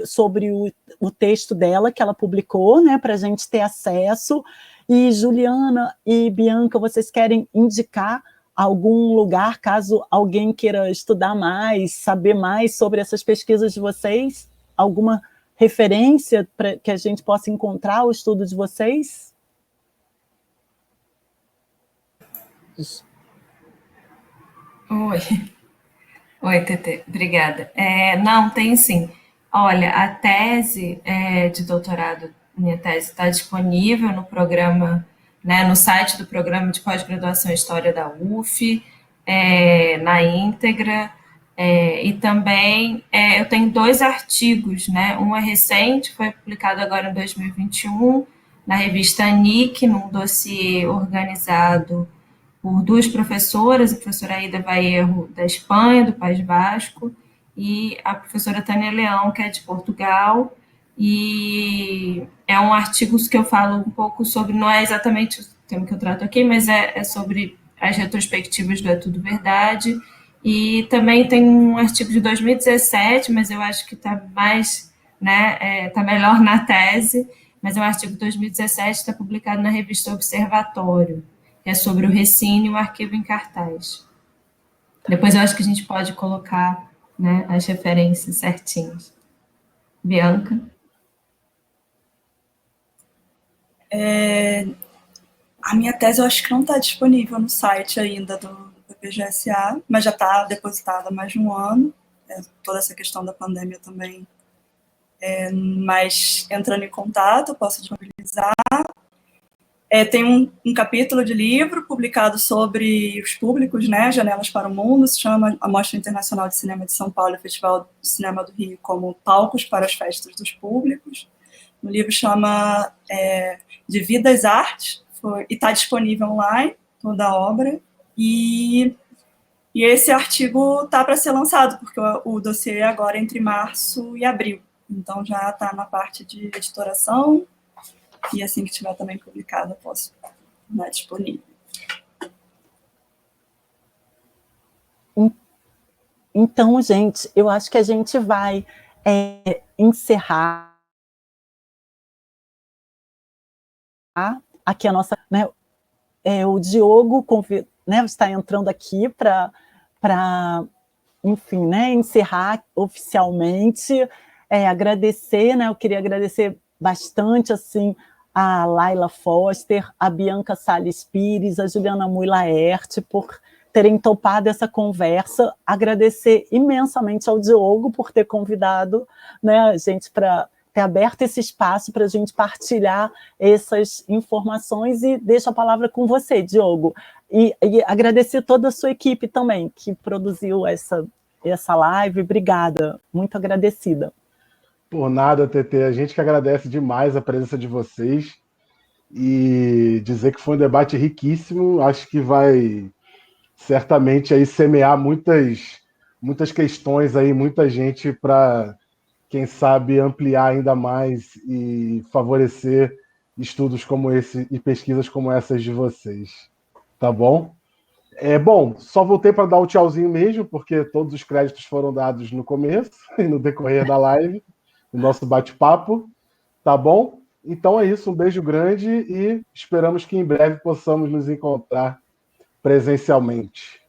B: sobre o texto dela, que ela publicou, né, para a gente ter acesso, e Juliana e Bianca, vocês querem indicar algum lugar, caso alguém queira estudar mais, saber mais sobre essas pesquisas de vocês? Alguma referência para que a gente possa encontrar o estudo de vocês?
D: Oi, Tetê, obrigada. Não, tem sim. Olha, a tese de doutorado, minha tese está disponível no programa, né, no site do Programa de Pós-Graduação em História da UF, na íntegra, e também eu tenho 2 artigos, né, um é recente, foi publicado agora em 2021, na revista NIC, num dossiê organizado por 2 professoras, a professora Aida Vaierro, da Espanha, do País Basco, e a professora Tânia Leão, que é de Portugal, e é um artigo que eu falo um pouco sobre, não é exatamente o tema que eu trato aqui, mas é sobre as retrospectivas do É Tudo Verdade, e também tem um artigo de 2017, mas eu acho que está mais, né, está melhor na tese, mas é um artigo de 2017, está publicado na revista Observatório, que é sobre o Recine e o arquivo em cartaz. Depois eu acho que a gente pode colocar, né, as referências certinhas. Bianca?
E: A minha tese eu acho que não está disponível no site ainda do PGSA, mas já está depositada há mais de um ano. Toda essa questão da pandemia também. Mas entrando em contato, eu posso disponibilizar. Tem um capítulo de livro publicado sobre os públicos, né, Janelas para o Mundo, se chama A Mostra Internacional de Cinema de São Paulo e o Festival de Cinema do Rio como palcos para as festas dos públicos. O livro chama De Vidas Artes, e está disponível online, toda a obra, e esse artigo está para ser lançado, porque o dossiê é agora entre março e abril, então já está na parte de editoração, e assim que tiver também publicado, eu posso dar disponível.
B: Então, gente, eu acho que a gente vai encerrar aqui a nossa... Né, o Diogo né, está entrando aqui para enfim, né, encerrar oficialmente, agradecer, né, eu queria agradecer bastante, assim, a Laila Foster, a Bianca Salles Pires, a Juliana Mui Laerte, por terem topado essa conversa, agradecer imensamente ao Diogo por ter convidado, né, a gente para ter aberto esse espaço para a gente partilhar essas informações, e deixo a palavra com você, Diogo. E agradecer toda a sua equipe também, que produziu essa live. Obrigada, muito agradecida.
A: Por nada, TT. A gente que agradece demais a presença de vocês e dizer que foi um debate riquíssimo. Acho que vai certamente aí semear muitas questões aí, muita gente para, quem sabe, ampliar ainda mais e favorecer estudos como esse e pesquisas como essas de vocês. Tá bom? Bom, só voltei para dar o tchauzinho mesmo, porque todos os créditos foram dados no começo e no decorrer da live, no nosso bate-papo. Tá bom? Então é isso, um beijo grande e esperamos que em breve possamos nos encontrar presencialmente.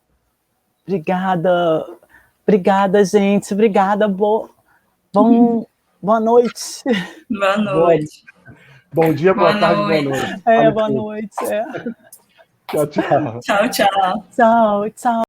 B: Obrigada, gente. Obrigada, boa noite.
E: Boa noite.
A: Bom dia, boa tarde, boa noite.
B: Boa noite.
A: Tchau, tchau.
E: Tchau, tchau.
B: Tchau, tchau.